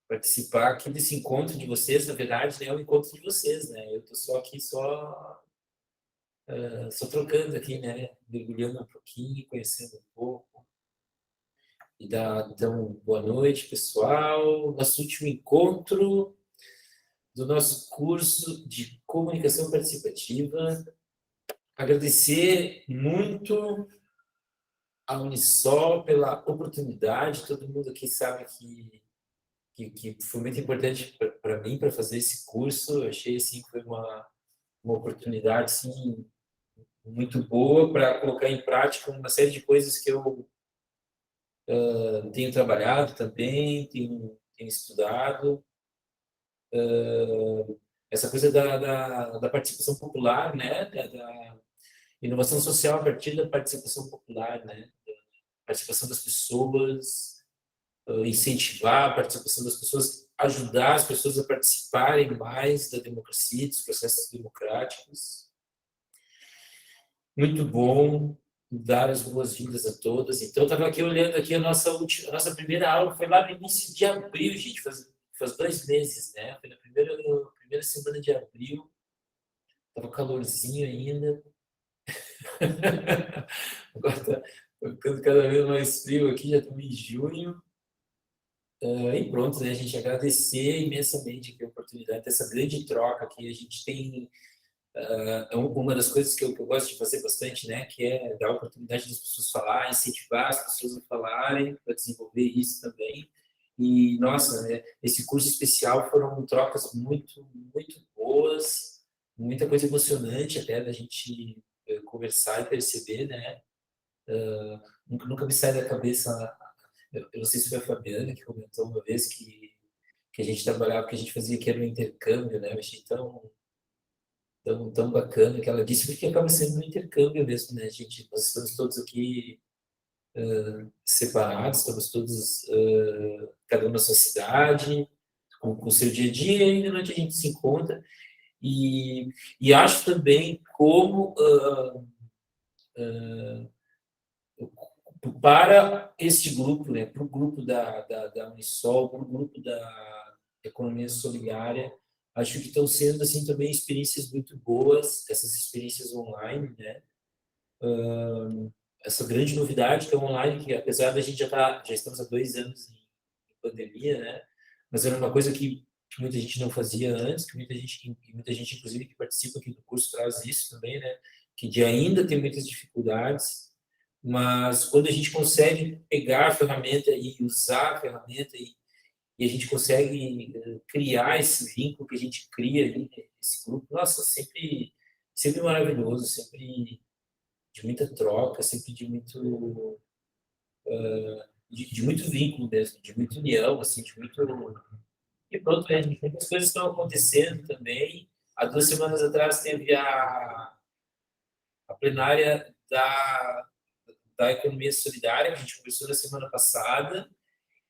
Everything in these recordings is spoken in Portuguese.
participar aqui desse encontro de vocês. Na verdade, né, é o encontro de vocês, né? Eu estou só aqui, só trocando aqui, né? Mergulhando um pouquinho, conhecendo um pouco. Então, boa noite, pessoal. Nosso último encontro do nosso curso de comunicação participativa. Agradecer muito a Unisol pela oportunidade. Todo mundo aqui sabe que foi muito importante para mim para fazer esse curso. Eu achei assim que foi uma oportunidade assim, muito boa para colocar em prática uma série de coisas que eu tenho trabalhado também, tenho estudado. Essa coisa da participação popular, né? Da inovação social a partir da participação popular, né? Participação das pessoas, incentivar a participação das pessoas, ajudar as pessoas a participarem mais da democracia, dos processos democráticos. Muito bom, dar as boas-vindas a todas. Então, estava aqui olhando aqui a nossa primeira aula, foi lá no início de abril, gente, faz 2 meses, né? Foi na primeira semana de abril, estava calorzinho ainda. Agora está ficando cada vez mais frio aqui, já estamos em junho. E pronto, né? A gente agradecer imensamente aqui a oportunidade dessa grande troca que a gente tem. Uma das coisas que eu gosto de fazer bastante, né? Que é dar a oportunidade das pessoas falarem, incentivar as pessoas a falarem, para desenvolver isso também. E, nossa, né, esse curso especial foram trocas muito, muito boas, muita coisa emocionante até da gente conversar e perceber, né? Nunca me sai da cabeça. Eu não sei se foi a Fabiana que comentou uma vez que a gente trabalhava, que a gente fazia que era um intercâmbio, né? Eu achei tão bacana que ela disse, porque acaba sendo um intercâmbio mesmo, né, gente? Nós estamos todos aqui separados, estamos todos, cada um na sua cidade, com o seu dia a dia, e de noite a gente se encontra. E acho também como para este grupo, né, para o grupo da Unisol, para o grupo da Economia Solidária, acho que estão sendo assim também experiências muito boas, essas experiências online, né? Essa grande novidade que é online, que apesar da gente já estamos há 2 anos em pandemia, né? Mas era uma coisa que muita gente não fazia antes, muita gente inclusive que participa aqui do curso traz isso também, né? Que de ainda tem muitas dificuldades, mas quando a gente consegue pegar a ferramenta e usar a ferramenta e a gente consegue criar esse vínculo que a gente cria ali, esse grupo, nossa, sempre maravilhoso, sempre de muita troca, sempre de muito vínculo mesmo, de muita união, assim, de muito. E pronto, né? Muitas coisas estão acontecendo também. Há 2 semanas atrás teve a plenária da Economia Solidária, que a gente começou na semana passada.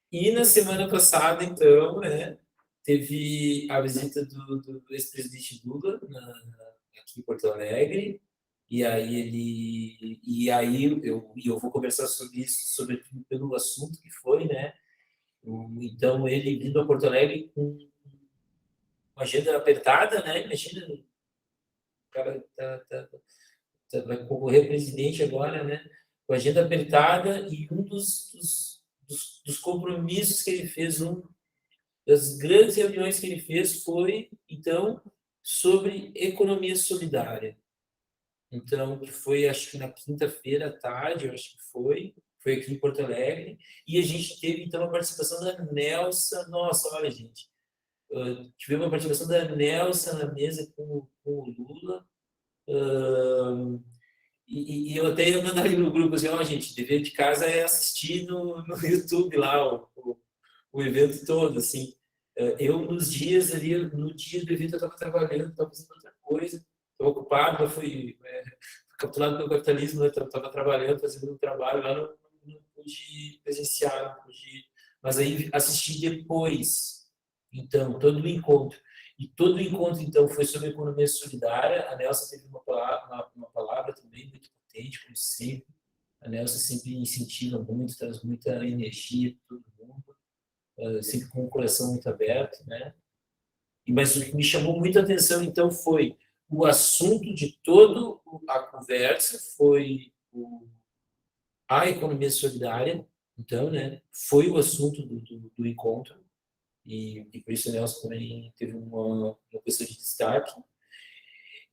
E na semana passada, então, né, teve a visita do ex-presidente Lula aqui em Porto Alegre. E aí eu vou conversar sobre isso, sobretudo pelo assunto que foi, né? Então, ele vindo a Porto Alegre com uma agenda apertada, né? Imagina, o cara vai concorrer a presidente agora, né? Com a agenda apertada e um dos compromissos que ele fez, das grandes reuniões que ele fez foi, então, sobre economia solidária. Então, que foi, acho que na quinta-feira à tarde, eu acho que foi aqui em Porto Alegre, e a gente teve, então, a participação da Nelsa. Nossa, olha, gente, tivemos a participação da Nelsa na mesa com o Lula, e eu até ia mandar ali no grupo assim, ó, gente, dever de casa é assistir no YouTube lá o evento todo, assim. Eu, nos dias ali, no dia do evento, eu estava trabalhando, estava fazendo outra coisa, estava ocupado, eu fui capturado pelo capitalismo, né? Estava trabalhando, fazendo um trabalho lá, não pude presenciar, não pude, mas aí assisti depois, então, todo o encontro. E todo o encontro, então, foi sobre economia solidária. A Nelson teve uma palavra também muito potente, como sempre. A Nelson sempre incentiva muito, traz muita energia para todo mundo. sempre com o coração muito aberto, né? Mas o que me chamou muita atenção, então, foi o assunto de toda a conversa, foi a economia solidária, então, né? Foi o assunto do encontro, e por isso o Nelson também teve uma questão de destaque.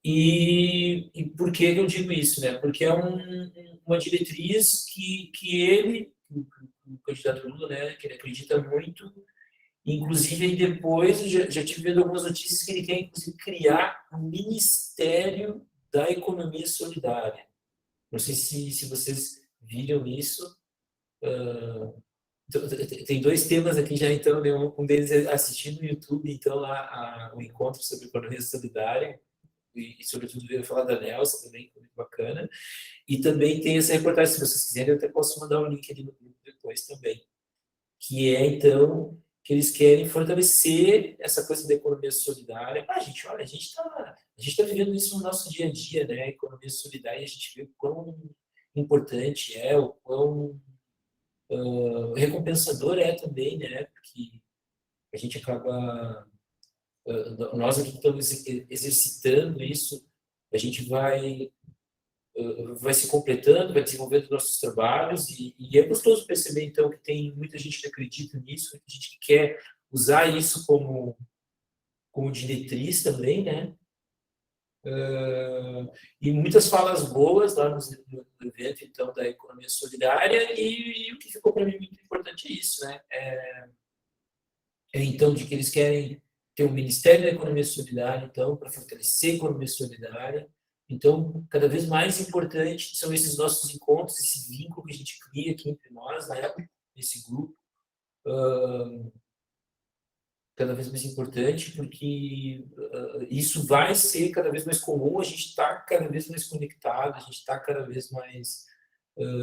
E por que eu digo isso, né? Porque é uma diretriz que ele, o candidato Lula, né, que ele acredita muito. Inclusive, aí depois, já tive vendo algumas notícias que ele quer, inclusive, criar um Ministério da Economia Solidária. Não sei se vocês viram isso. Tem dois temas aqui já, então, né? Um deles é assistir no YouTube, então, lá o encontro sobre economia solidária, e sobretudo, veio falar da Nelson também, que é muito bacana. E também tem essa reportagem, se vocês quiserem, eu até posso mandar o link ali no grupo depois também, que é, então, que eles querem fortalecer essa coisa da economia solidária. Gente, olha, a gente tá vivendo isso no nosso dia a dia, né? A economia solidária, a gente vê o quão importante é, o quão recompensador é também, né? Porque a gente acaba, nós aqui estamos exercitando isso, a gente vai se completando, vai desenvolvendo nossos trabalhos, e é gostoso perceber, então, que tem muita gente que acredita nisso, muita gente que quer usar isso como diretriz também, né? E muitas falas boas lá no evento, então, da economia solidária, e o que ficou para mim muito importante é isso, né? Então, de que eles querem ter um Ministério da Economia Solidária, então, para fortalecer a economia solidária. Então, cada vez mais importante são esses nossos encontros, esse vínculo que a gente cria aqui entre nós, né, esse grupo, cada vez mais importante, porque isso vai ser cada vez mais comum, a gente está cada vez mais conectado, a gente está cada vez mais...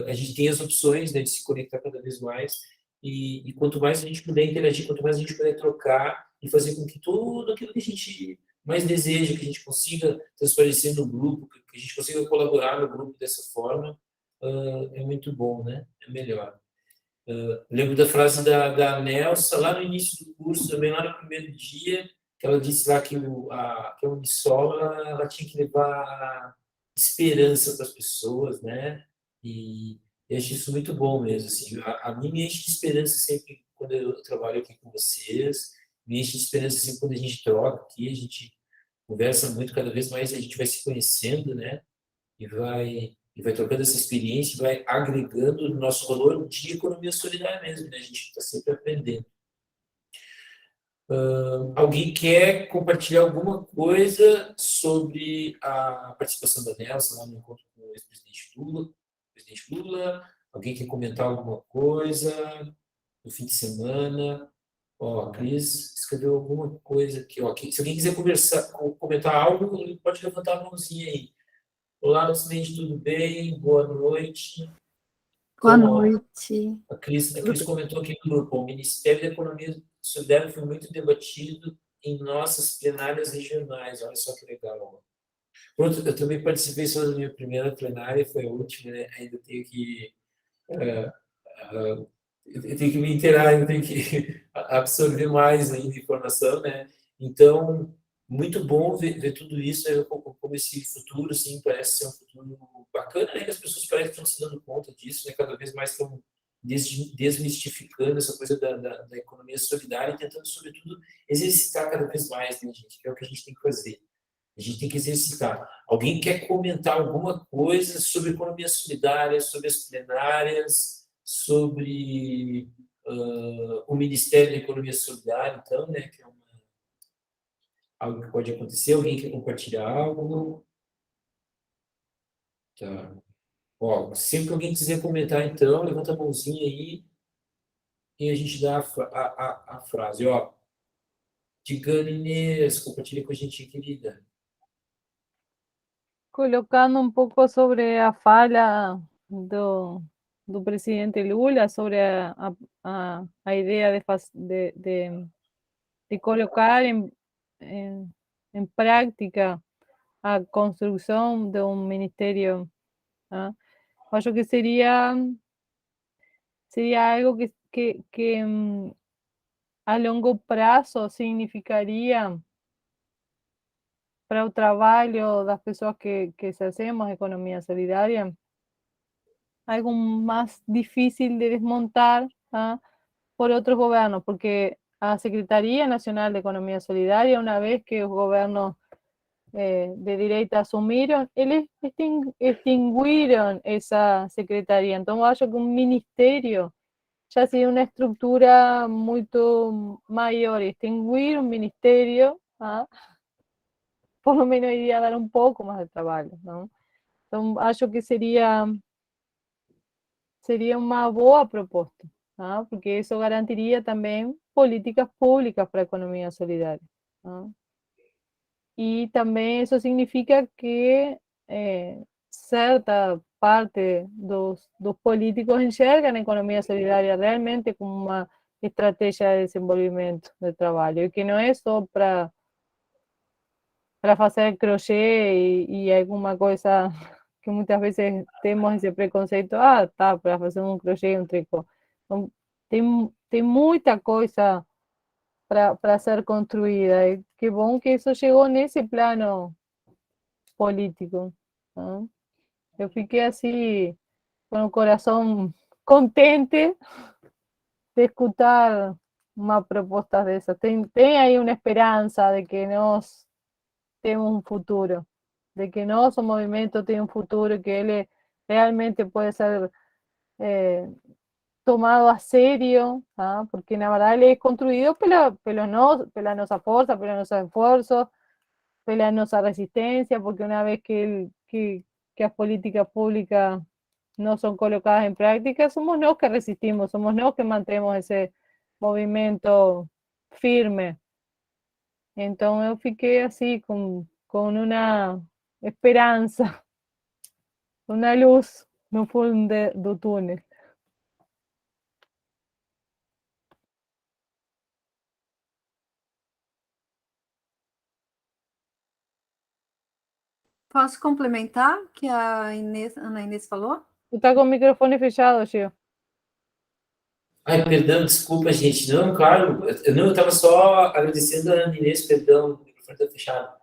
a gente tem as opções, né, de se conectar cada vez mais, e quanto mais a gente puder interagir, quanto mais a gente puder trocar e fazer com que tudo aquilo que a gente mais deseja, que a gente consiga transparecer no grupo, que a gente consiga colaborar no grupo dessa forma, é muito bom, né? É melhor. Lembro da frase da Nelsa, lá no início do curso, também lá no primeiro dia, que ela disse lá que a Unisol, ela tinha que levar esperança para as pessoas, né? E eu acho isso muito bom mesmo, assim. A mim me enche de esperança sempre quando eu trabalho aqui com vocês, me enche de esperança sempre quando a gente troca aqui, a gente conversa muito, cada vez mais a gente vai se conhecendo, né? E vai trocando essa experiência, vai agregando o nosso valor de economia solidária mesmo, né? A gente está sempre aprendendo. Alguém quer compartilhar alguma coisa sobre a participação da Nelson lá no encontro com o ex-presidente Lula? Presidente Lula? Alguém quer comentar alguma coisa no fim de semana? Ó, a Cris escreveu alguma coisa aqui. Ó, se alguém quiser comentar algo, pode levantar a mãozinha aí. Olá, presidente, tudo bem? Boa noite. Boa Então, ó, noite. a Cris comentou aqui no grupo: o Ministério da Economia Solidária foi muito debatido em nossas plenárias regionais. Olha só que legal. Pronto, eu também participei só da minha primeira plenária, foi a última, né? Ainda tenho que, eu tenho que me inteirar, eu tenho que absorver mais ainda informação, né? Então, muito bom ver tudo isso, né? Como esse futuro, assim, parece ser um futuro bacana, né? Que as pessoas parecem que estão se dando conta disso, né? Cada vez mais estão desmistificando essa coisa da economia solidária e tentando, sobretudo, exercitar cada vez mais, né, gente? Que é o que a gente tem que fazer. A gente tem que exercitar. Alguém quer comentar alguma coisa sobre economia solidária, sobre as plenárias, sobre o Ministério da Economia Solidária, então, né, que é algo que pode acontecer? Alguém quer compartilhar algo? Tá. Ó, sempre que alguém quiser comentar, então, levanta a mãozinha aí e a gente dá a frase. Ó, Ticane Inês, compartilha com a gente, querida. Colocando um pouco sobre a fala do presidente Lula, sobre a ideia de colocar em prática a construção de um ministério. Né? Acho que seria algo que a longo prazo significaria para o trabalho das pessoas que se hacemos economia solidária algo más difícil de desmontar por otros gobiernos, porque a Secretaría Nacional de Economía Solidaria, una vez que los gobiernos de derecha asumiram, eles extinguiram essa secretaria. Então, eu acho que um ministério já seria uma estrutura muito maior. Extinguir um ministério, por lo menos iria dar um pouco mais de trabalho, não? Então, acho que seria uma boa proposta, porque isso garantiria também políticas públicas para a economia solidária. E também isso significa que certa parte dos políticos enxergam a economia solidária realmente como uma estratégia de desenvolvimento de trabalho, e que não é só para fazer crochê e alguma coisa que muitas vezes temos esse preconceito, tá, para fazer um crochê, um tricô. Então, tem muita coisa para ser construída, e que bom que isso chegou nesse plano político. Eu fiquei assim, com o coração contente de escutar uma proposta dessa. Tem aí uma esperança de que nós temos um futuro, de que nosso movimento tem um futuro, que ele realmente pode ser tomado a sério, porque na verdade ele é construído pela nossa força, pelos nossos esforços, pela nossa resistência, porque uma vez que as políticas públicas não são colocadas em prática, somos nós que resistimos, somos nós que mantemos esse movimento firme. Então eu fiquei assim com uma esperança, uma luz no fundo do túnel. Posso complementar o que a Ana Inês falou? Tu tá com o microfone fechado, Gil. Ai, perdão, desculpa, gente. Não, claro, eu estava só agradecendo a Ana Inês, perdão, o microfone está fechado.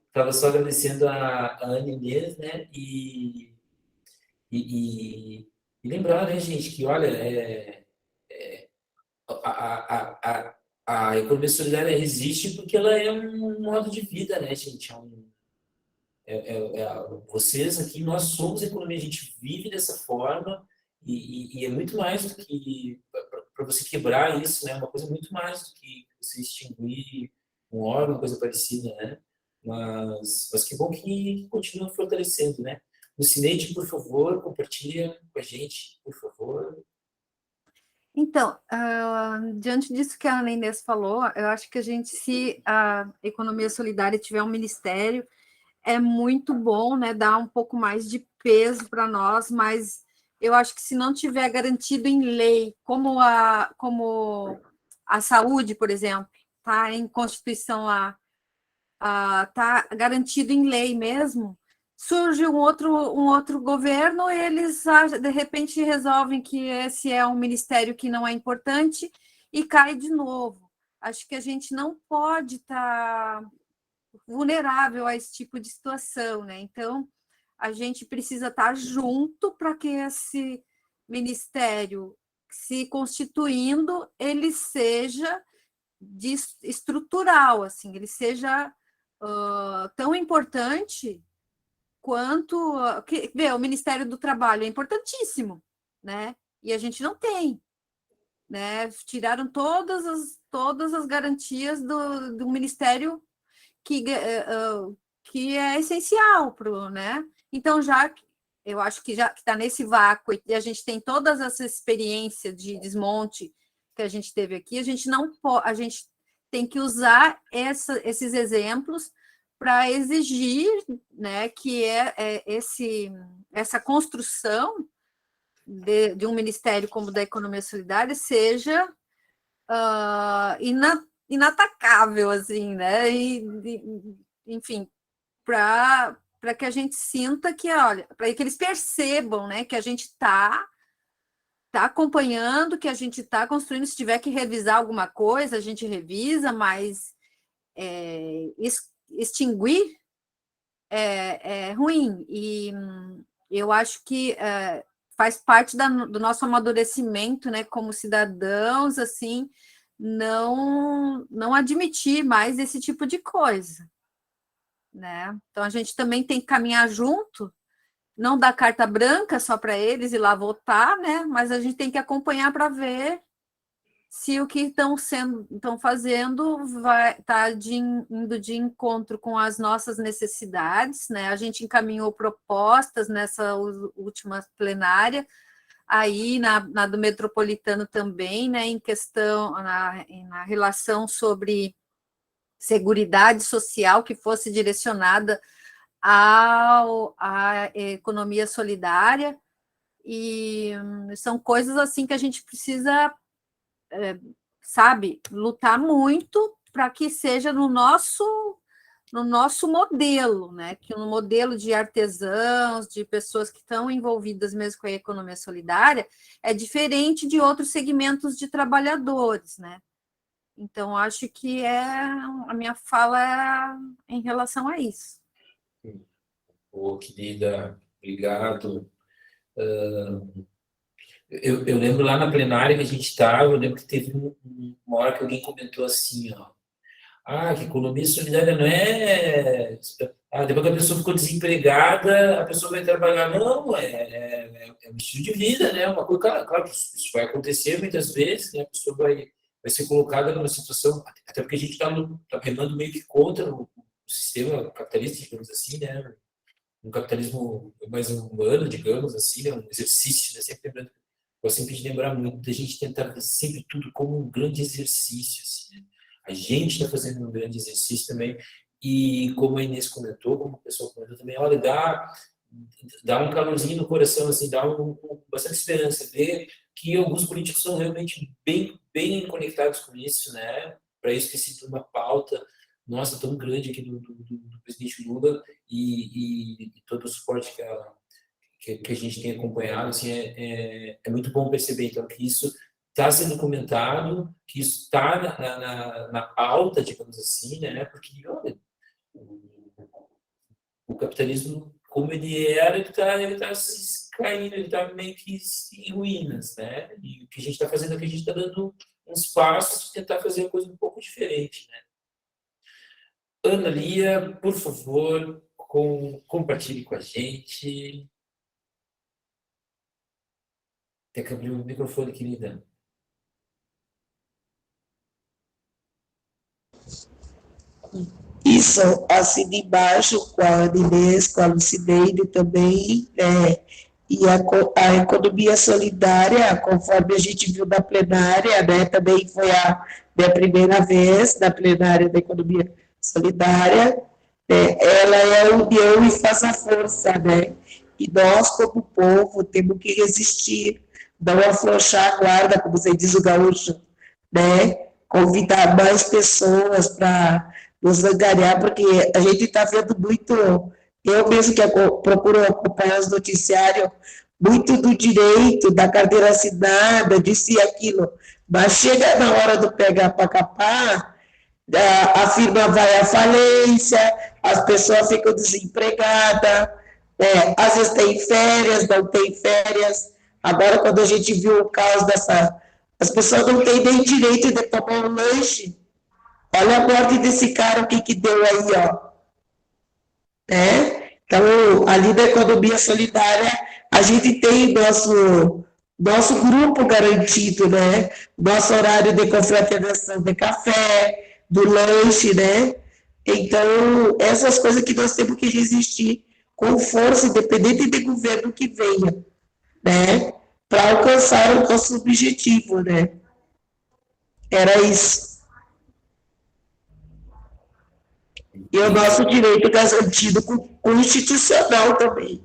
Estava só agradecendo a Ana Inês, né? E lembrar, né, gente, que olha, a economia solidária existe porque ela é um modo de vida, né, gente? Vocês aqui, nós somos economia, a gente vive dessa forma e é muito mais do que para você quebrar isso, né? Uma coisa muito mais do que você extinguir um órgão, coisa parecida, né? Mas que bom que continua fortalecendo, né? Lucineide, por favor, compartilha com a gente, por favor. Então, diante disso que a Ana Inês falou, eu acho que se a economia solidária tiver um ministério, é muito bom, né, dar um pouco mais de peso para nós, mas eu acho que se não tiver garantido em lei, como a saúde, por exemplo, tá em Constituição lá, tá garantido em lei mesmo, surge um outro governo, eles de repente resolvem que esse é um ministério que não é importante e cai de novo. Acho que a gente não pode estar vulnerável a esse tipo de situação, né? Então, a gente precisa estar junto para que esse ministério se constituindo, ele seja estrutural, assim, ele seja tão importante quanto o Ministério do Trabalho é importantíssimo, né? E a gente não tem, né? Tiraram todas as garantias do Ministério que é essencial para, né? Então, eu acho que já está nesse vácuo e a gente tem todas essa experiência de desmonte que a gente teve aqui, a gente tem que usar esses exemplos para exigir, né, que essa construção de um ministério como o da Economia Solidária seja inatacável, assim, né? Enfim, para que a gente sinta que, olha, para que eles percebam, né, que a gente está está acompanhando, que a gente está construindo. Se tiver que revisar alguma coisa, a gente revisa, mas extinguir é ruim. E eu acho que faz parte do nosso amadurecimento, né, como cidadãos, assim, não admitir mais esse tipo de coisa, né? Então a gente também tem que caminhar junto, não dar carta branca só para eles ir lá votar, né? Mas a gente tem que acompanhar para ver se o que estão fazendo vai estar indo de encontro com as nossas necessidades, né? A gente encaminhou propostas nessa última plenária, aí na do Metropolitano também, né? Em questão, na relação sobre seguridade social que fosse direcionada à economia solidária, e são coisas assim que a gente precisa, sabe, lutar muito para que seja no nosso modelo, né? Que no modelo de artesãos, de pessoas que estão envolvidas mesmo com a economia solidária, é diferente de outros segmentos de trabalhadores, né? Então, acho que a minha fala em relação a isso. Ô, querida, obrigado. Eu lembro lá na plenária que a gente estava, eu lembro que teve uma hora que alguém comentou assim, ó, que economia solidária não é... depois que a pessoa ficou desempregada, a pessoa vai trabalhar. Não, é um estilo de vida, né? Uma coisa, claro, isso vai acontecer muitas vezes, né? A pessoa vai ser colocada numa situação, até porque a gente está remando meio que contra o sistema capitalista, digamos assim, né? Um capitalismo mais humano, digamos assim, né? Um exercício, né? Sempre lembrando, eu sempre de lembrar muito da gente tentar ver sempre tudo como um grande exercício, assim, né? A gente está fazendo um grande exercício também, e como a Inês comentou, como o pessoal comentou também, olha, dá um calorzinho no coração, assim, dá bastante esperança, ver que alguns políticos são realmente bem conectados com isso, né? Para isso ter sido uma pauta, nossa, tão grande aqui do presidente Lula, e todo o suporte que a gente tem acompanhado, assim, é muito bom perceber, então, que isso está sendo comentado, que isso está na pauta, digamos assim, né? Porque, olha, o capitalismo, como ele era, ele tá se caindo, ele está meio que em ruínas, né? E o que a gente está fazendo é que a gente está dando uns passos para tentar fazer uma coisa um pouco diferente, né? Ana Lia, por favor, compartilhe com a gente. Tem que abrir o microfone, querida. Isso, assim de baixo, com a Inês, com a Lucineide também, e a economia solidária, conforme a gente viu na plenária, né, também foi a minha primeira vez na plenária da economia solidária, ela é a união e faz a força, né, e nós, como povo, temos que resistir, não afrouxar a guarda, como você diz o gaúcho, né, convidar mais pessoas para nos angariar, porque a gente está vendo muito, eu mesmo que procuro acompanhar os noticiários, muito do direito, da carteira assinada, disso e aquilo, mas chega na hora do pegar para capar, a firma vai à falência, as pessoas ficam desempregadas, às vezes tem férias, não tem férias. Agora, quando a gente viu o caos as pessoas não têm nem direito de tomar um lanche. Olha a morte desse cara, o que deu aí, ó. Então, ali da economia solidária, a gente tem nosso grupo garantido, né? Nosso horário de confraternização de café, do lanche, né? Então, essas coisas que nós temos que resistir com força, independente do governo que venha, né? Para alcançar o nosso objetivo, né? Era isso. E o nosso direito garantido constitucional também,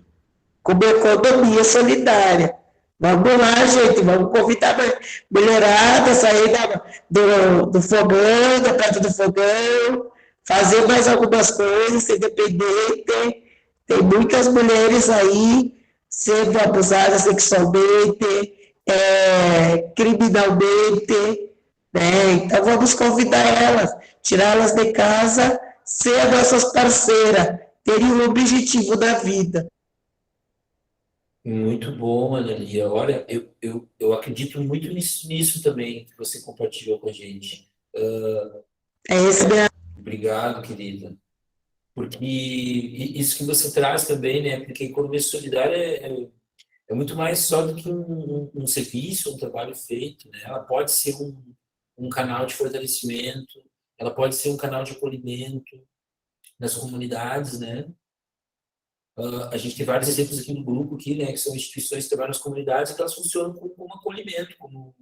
como economia solidária. Vamos lá, gente, vamos convidar a mulherada a sair do fogão, da perto do fogão, fazer mais algumas coisas, ser independente. Tem muitas mulheres aí sendo abusadas sexualmente, criminalmente, né? Então vamos convidar elas, tirá-las de casa, ser nossas parceiras, terem um objetivo na vida. Muito bom, Ana Lia. Olha, eu acredito muito nisso também que você compartilhou com a gente. É esse meu Obrigado, querida. Porque isso que você traz também, né? Porque a economia solidária é muito mais só do que um serviço, um trabalho feito, né? Ela pode ser um canal de fortalecimento, ela pode ser um canal de acolhimento nas comunidades, né? A gente tem vários exemplos aqui no grupo, aqui, né? Que são instituições que trabalham nas comunidades e que elas funcionam como um acolhimento, como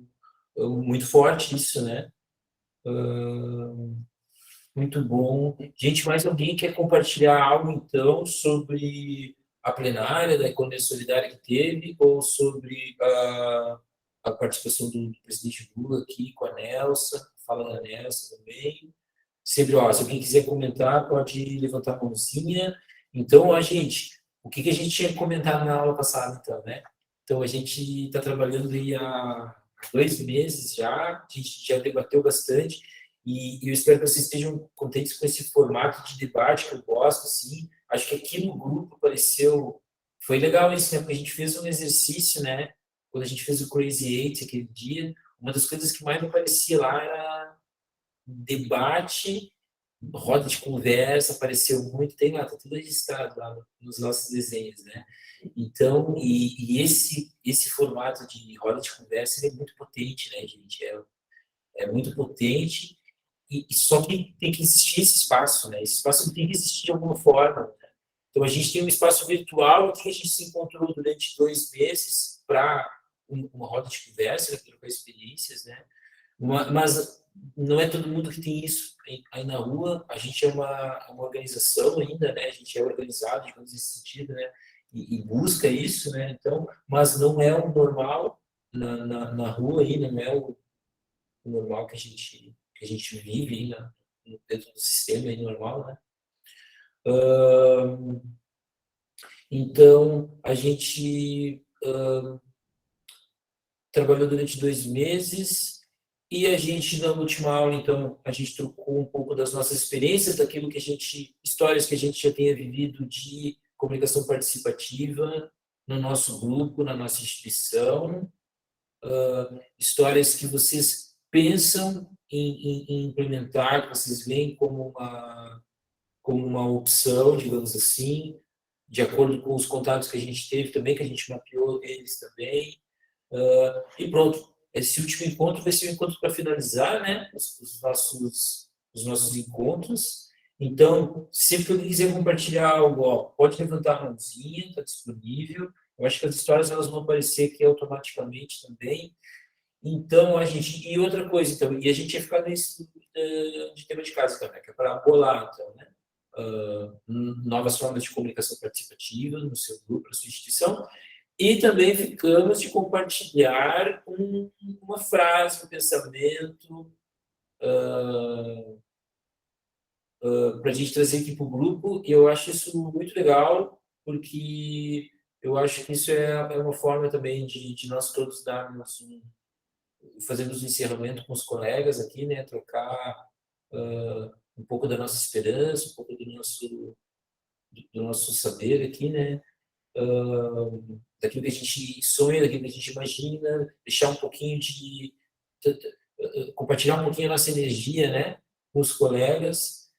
muito forte isso, né? Muito bom. Gente, mais alguém quer compartilhar algo, então, sobre a plenária da economia solidária que teve, ou sobre a participação do presidente Lula aqui com a Nelsa, fala da Nelsa também. Sempre, ó, se alguém quiser comentar, pode levantar a mãozinha. Então, a gente, o que a gente tinha comentado na aula passada, então, né? Então, a gente está trabalhando aí há 2 meses já, a gente já debateu bastante, e eu espero que vocês estejam contentes com esse formato de debate que eu gosto, assim. Acho que aqui no grupo apareceu, foi legal isso, né? Porque a gente fez um exercício, né? Quando a gente fez o Crazy Eight aquele dia, uma das coisas que mais aparecia lá era debate, roda de conversa, apareceu muito, tem lá, tá tudo registrado lá nos nossos desenhos, né? Então, esse formato de roda de conversa ele é muito potente, né, gente? É muito potente, e só que tem que existir esse espaço, né? Esse espaço tem que existir de alguma forma, né? Então, a gente tem um espaço virtual que a gente se encontrou durante 2 meses para uma roda de conversa, trocar experiências, né? Mas não é todo mundo que tem isso aí na rua. A gente é uma organização ainda, né? A gente é organizado, digamos, nesse sentido, né? E busca isso, né? Então, mas não é o normal na rua ainda, não é o normal que a gente vive aí dentro do sistema aí normal, né? Então, a gente trabalhou durante 2 meses e a gente, na última aula, então, a gente trocou um pouco das nossas experiências, histórias que a gente já tenha vivido de comunicação participativa no nosso grupo, na nossa instituição, histórias que vocês pensam em implementar, que vocês veem como uma opção, digamos assim, de acordo com os contatos que a gente teve também, que a gente mapeou eles também. E pronto, esse último encontro vai ser um encontro para finalizar, né, os nossos encontros. Então, sempre que alguém quiser compartilhar algo, ó, pode levantar a mãozinha, está disponível. Eu acho que as histórias elas vão aparecer aqui automaticamente também. Então, e outra coisa, então, e a gente ia ficar nesse de tema de casa também, que é para bolar, então, né? Novas formas de comunicação participativa no seu grupo, na sua instituição, e também ficamos de compartilhar uma frase, um pensamento, para a gente trazer aqui para o grupo, e eu acho isso muito legal, porque eu acho que isso é uma forma também de nós todos fazermos um encerramento com os colegas aqui, né, trocar um pouco da nossa esperança, um pouco do nosso saber aqui, né, daquilo que a gente sonha, daquilo que a gente imagina, deixar um pouquinho compartilhar um pouquinho a nossa energia, né, com os colegas.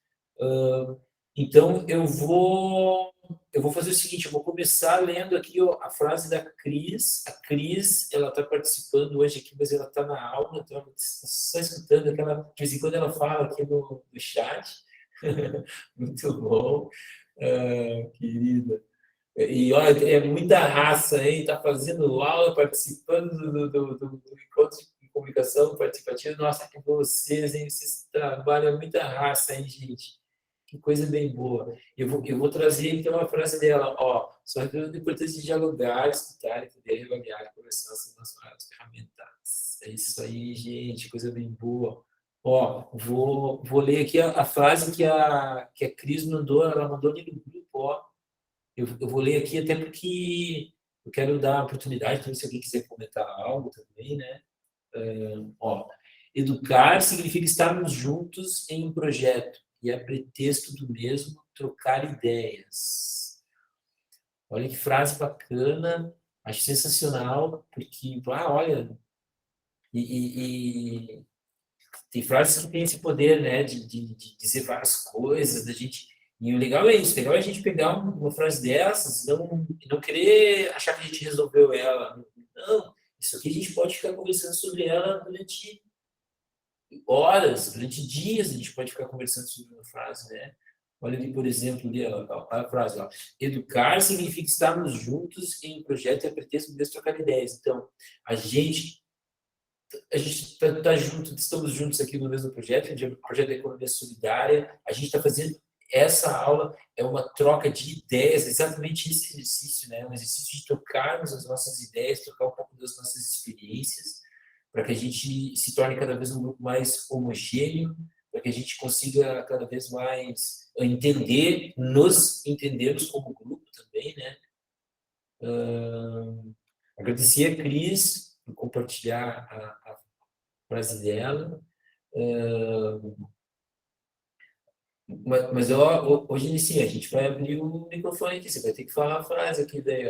Então, eu vou fazer o seguinte, eu vou começar lendo aqui a frase da Cris. A Cris, ela está participando hoje aqui, mas ela está na aula, então ela está só escutando, de vez em quando ela fala aqui no chat. Muito bom, querida. E olha, é muita raça, hein? Está fazendo aula, participando do encontro de comunicação participativa. Nossa, que vocês, hein? Vocês trabalham muita raça, hein, gente? Que coisa bem boa. Eu vou trazer, então, a frase dela, ó. Só que é importante dialogar, escutar, entender, avaliar, conversar sobre as várias ferramentas. É isso aí, gente, coisa bem boa. Ó, vou ler aqui a frase que a Cris mandou, ela mandou ali no grupo, ó. Eu vou ler aqui até porque eu quero dar a oportunidade para se alguém quiser comentar algo também, né? Educar significa estarmos juntos em um projeto e, a pretexto do mesmo, trocar ideias. Olha que frase bacana, acho sensacional, porque, olha, e tem frases que têm esse poder, né, de dizer várias coisas, da gente. E o legal é isso, o legal é a gente pegar uma frase dessas e não querer achar que a gente resolveu ela. Não, isso aqui a gente pode ficar conversando sobre ela durante horas, durante dias a gente pode ficar conversando sobre uma frase, né? Olha ali, por exemplo, ali, a frase, ó. Educar significa estarmos juntos em um projeto e a pretexto de trocar ideias. Então, a gente está junto, estamos juntos aqui no mesmo projeto, o projeto da economia solidária. A gente está fazendo essa aula, é uma troca de ideias, exatamente esse exercício, né? Um exercício de trocarmos as nossas ideias, trocar um pouco das nossas experiências, para que a gente se torne cada vez um grupo mais homogêneo, para que a gente consiga cada vez mais nos entendermos como grupo também, né? Agradecer a Cris por compartilhar a frase dela. Mas hoje, sim, a gente vai abrir o microfone aqui, você vai ter que falar a frase aqui daí.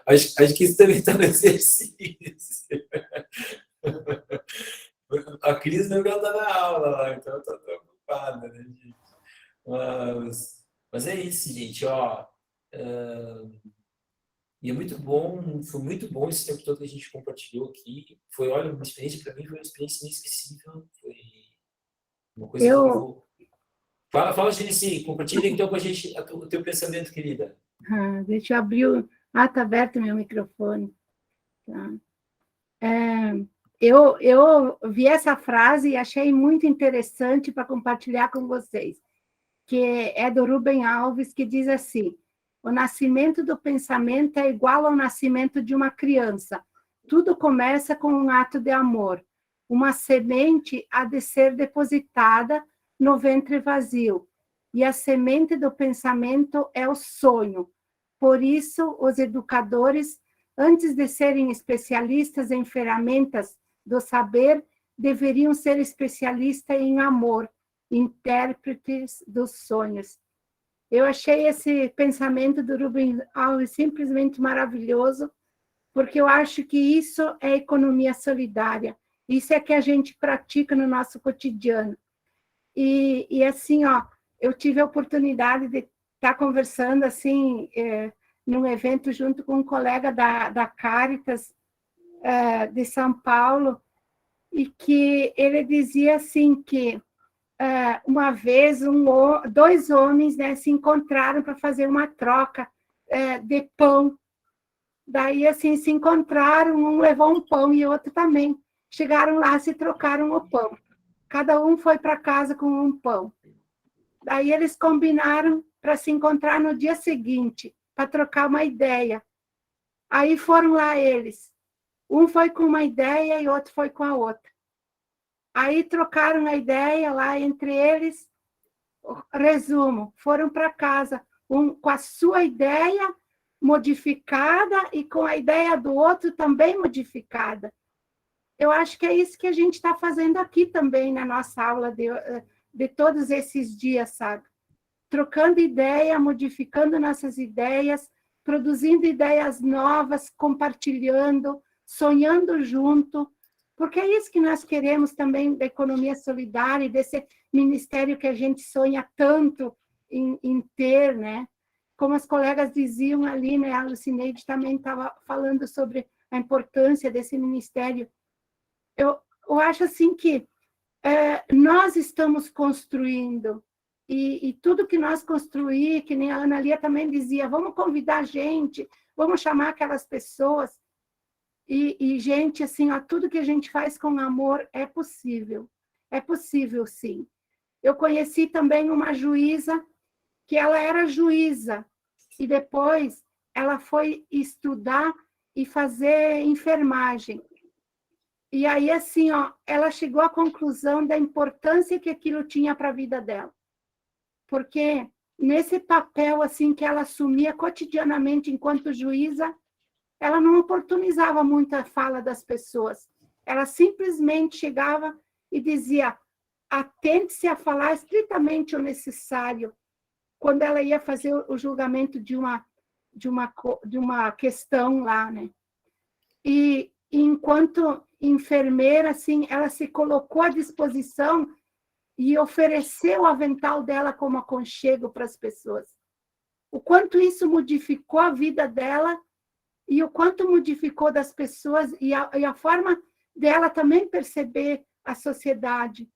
Acho que isso também está no exercício. A Cris não está na aula lá, então eu estou preocupada, né, gente? Mas é isso, gente, ó. E é muito bom, foi muito bom esse tempo todo que a gente compartilhou aqui. Foi, olha, uma experiência, para mim, foi uma experiência inesquecível. Foi uma coisa que eu vou... Fala, Genici, compartilha então com a gente o teu pensamento, querida. Deixa eu abrir tá aberto meu microfone. Tá. Eu vi essa frase e achei muito interessante para compartilhar com vocês, que é do Rubem Alves, que diz assim: o nascimento do pensamento é igual ao nascimento de uma criança. Tudo começa com um ato de amor. Uma semente há de ser depositada no ventre vazio. E a semente do pensamento é o sonho. Por isso, os educadores, antes de serem especialistas em ferramentas do saber, deveriam ser especialistas em amor, intérpretes dos sonhos. Eu achei esse pensamento do Rubem Alves simplesmente maravilhoso, porque eu acho que isso é economia solidária. Isso é que a gente pratica no nosso cotidiano. E assim, eu tive a oportunidade de estar conversando assim, num evento junto com um colega da Caritas de São Paulo, e que ele dizia assim que uma vez dois homens, né, se encontraram para fazer uma troca de pão. Daí, assim, se encontraram, um levou um pão e o outro também. Chegaram lá, se trocaram o pão. Cada um foi para casa com um pão. Daí eles combinaram para se encontrar no dia seguinte, para trocar uma ideia. Aí foram lá eles. Um foi com uma ideia e outro foi com a outra. Aí trocaram a ideia lá entre eles. Resumo, foram para casa, um com a sua ideia modificada e com a ideia do outro também modificada. Eu acho que é isso que a gente está fazendo aqui também na nossa aula de todos esses dias, sabe? Trocando ideia, modificando nossas ideias, produzindo ideias novas, compartilhando, sonhando junto, porque é isso que nós queremos também da economia solidária, desse ministério que a gente sonha tanto em ter, né? Como as colegas diziam ali, né? A Lucineide também estava falando sobre a importância desse ministério. Eu acho assim que nós estamos construindo, e tudo que nós construir, que nem a Ana Lia também dizia, vamos convidar gente, vamos chamar aquelas pessoas, e gente, assim, tudo que a gente faz com amor é possível sim. Eu conheci também uma juíza, que ela era juíza, e depois ela foi estudar e fazer enfermagem. E aí, assim, ela chegou à conclusão da importância que aquilo tinha para a vida dela. Porque nesse papel assim que ela assumia cotidianamente enquanto juíza, ela não oportunizava muito a fala das pessoas. Ela simplesmente chegava e dizia: atente-se a falar estritamente o necessário, quando ela ia fazer o julgamento de uma questão lá, né? E enquanto enfermeira, assim, ela se colocou à disposição e ofereceu o avental dela como aconchego para as pessoas. O quanto isso modificou a vida dela e o quanto modificou das pessoas e a forma dela também perceber a sociedade.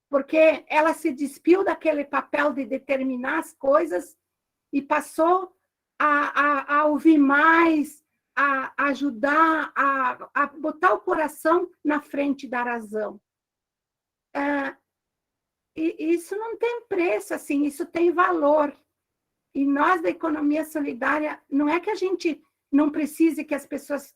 Porque ela se despiu daquele papel de determinar as coisas e passou a ouvir mais, a ajudar, a botar o coração na frente da razão. E isso não tem preço, assim, isso tem valor. E nós, da economia solidária, não é que a gente não precise que as pessoas,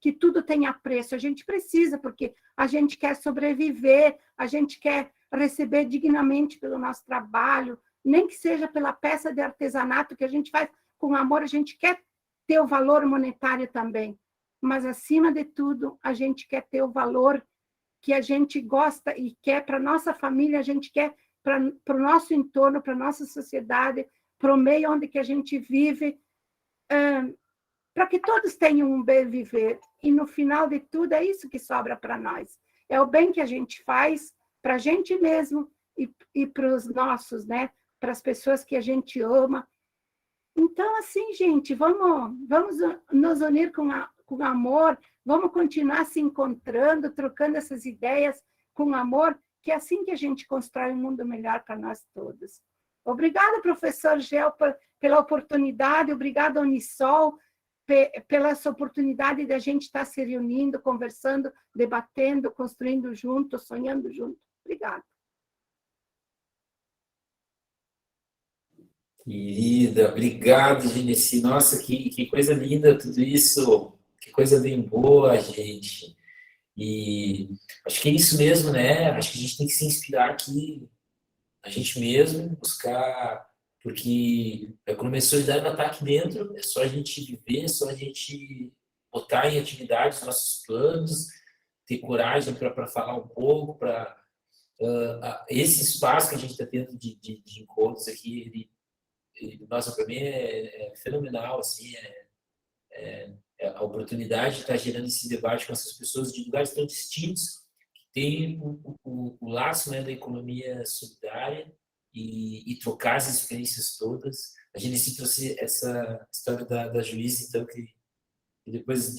que tudo tenha preço, a gente precisa, porque a gente quer sobreviver, a gente quer receber dignamente pelo nosso trabalho, nem que seja pela peça de artesanato que a gente faz com amor, a gente quer ter o valor monetário também. Mas, acima de tudo, a gente quer ter o valor que a gente gosta e quer para a nossa família, a gente quer para o nosso entorno, para a nossa sociedade, para o meio onde que a gente vive, para que todos tenham um bem viver. E, no final de tudo, é isso que sobra para nós. É o bem que a gente faz para a gente mesmo e para os nossos, né? Para as pessoas que a gente ama. Então, assim, gente, vamos nos unir com amor, vamos continuar se encontrando, trocando essas ideias com amor, que é assim que a gente constrói um mundo melhor para nós todos. Obrigada, professor Gel, pela oportunidade, obrigada, Unisol, pela essa oportunidade de a gente estar se reunindo, conversando, debatendo, construindo junto, sonhando junto. Obrigada. Querida, obrigado, Genesi. Nossa, que coisa linda tudo isso. Que coisa bem boa, gente. E acho que é isso mesmo, né? Acho que a gente tem que se inspirar aqui a gente mesmo, buscar, porque a economia solidária está aqui dentro, é só a gente viver, é só a gente botar em atividade os nossos planos, ter coragem para falar um pouco, para esse espaço que a gente está tendo de encontros aqui, nossa, para mim é fenomenal, assim, a oportunidade de estar gerando esse debate com essas pessoas de lugares tão distintos, que tem o laço, né, da economia solidária e trocar as experiências todas. A Genesi trouxe essa história da juíza, então, que depois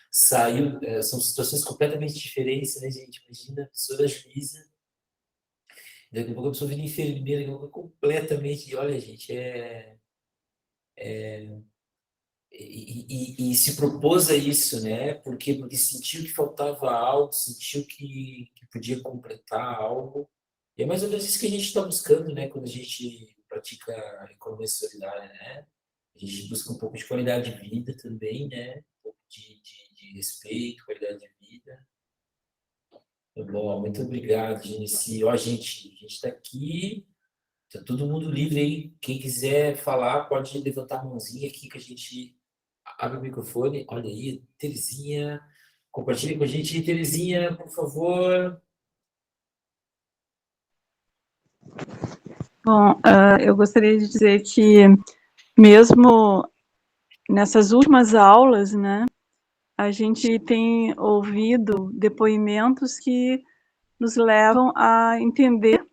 saiu, são situações completamente diferentes, né, gente? Imagina a pessoa da juíza, daqui a pouco a pessoa vira enfermeira, completamente, e olha, gente, e se propôs a isso, né? Porque sentiu que faltava algo, sentiu que podia completar algo. E é mais ou menos isso que a gente está buscando, né? Quando a gente pratica a economia solidária, né? A gente busca um pouco de qualidade de vida também, né? Um pouco de respeito, qualidade de vida. Tá bom, muito obrigado, Genesi. Ó, gente, a gente está aqui, tá todo mundo livre aí. Quem quiser falar, pode levantar a mãozinha aqui que a gente abre o microfone. Olha aí, Terezinha. Compartilhe com a gente. Terezinha, por favor. Bom, eu gostaria de dizer que, mesmo nessas últimas aulas, né, a gente tem ouvido depoimentos que nos levam a entender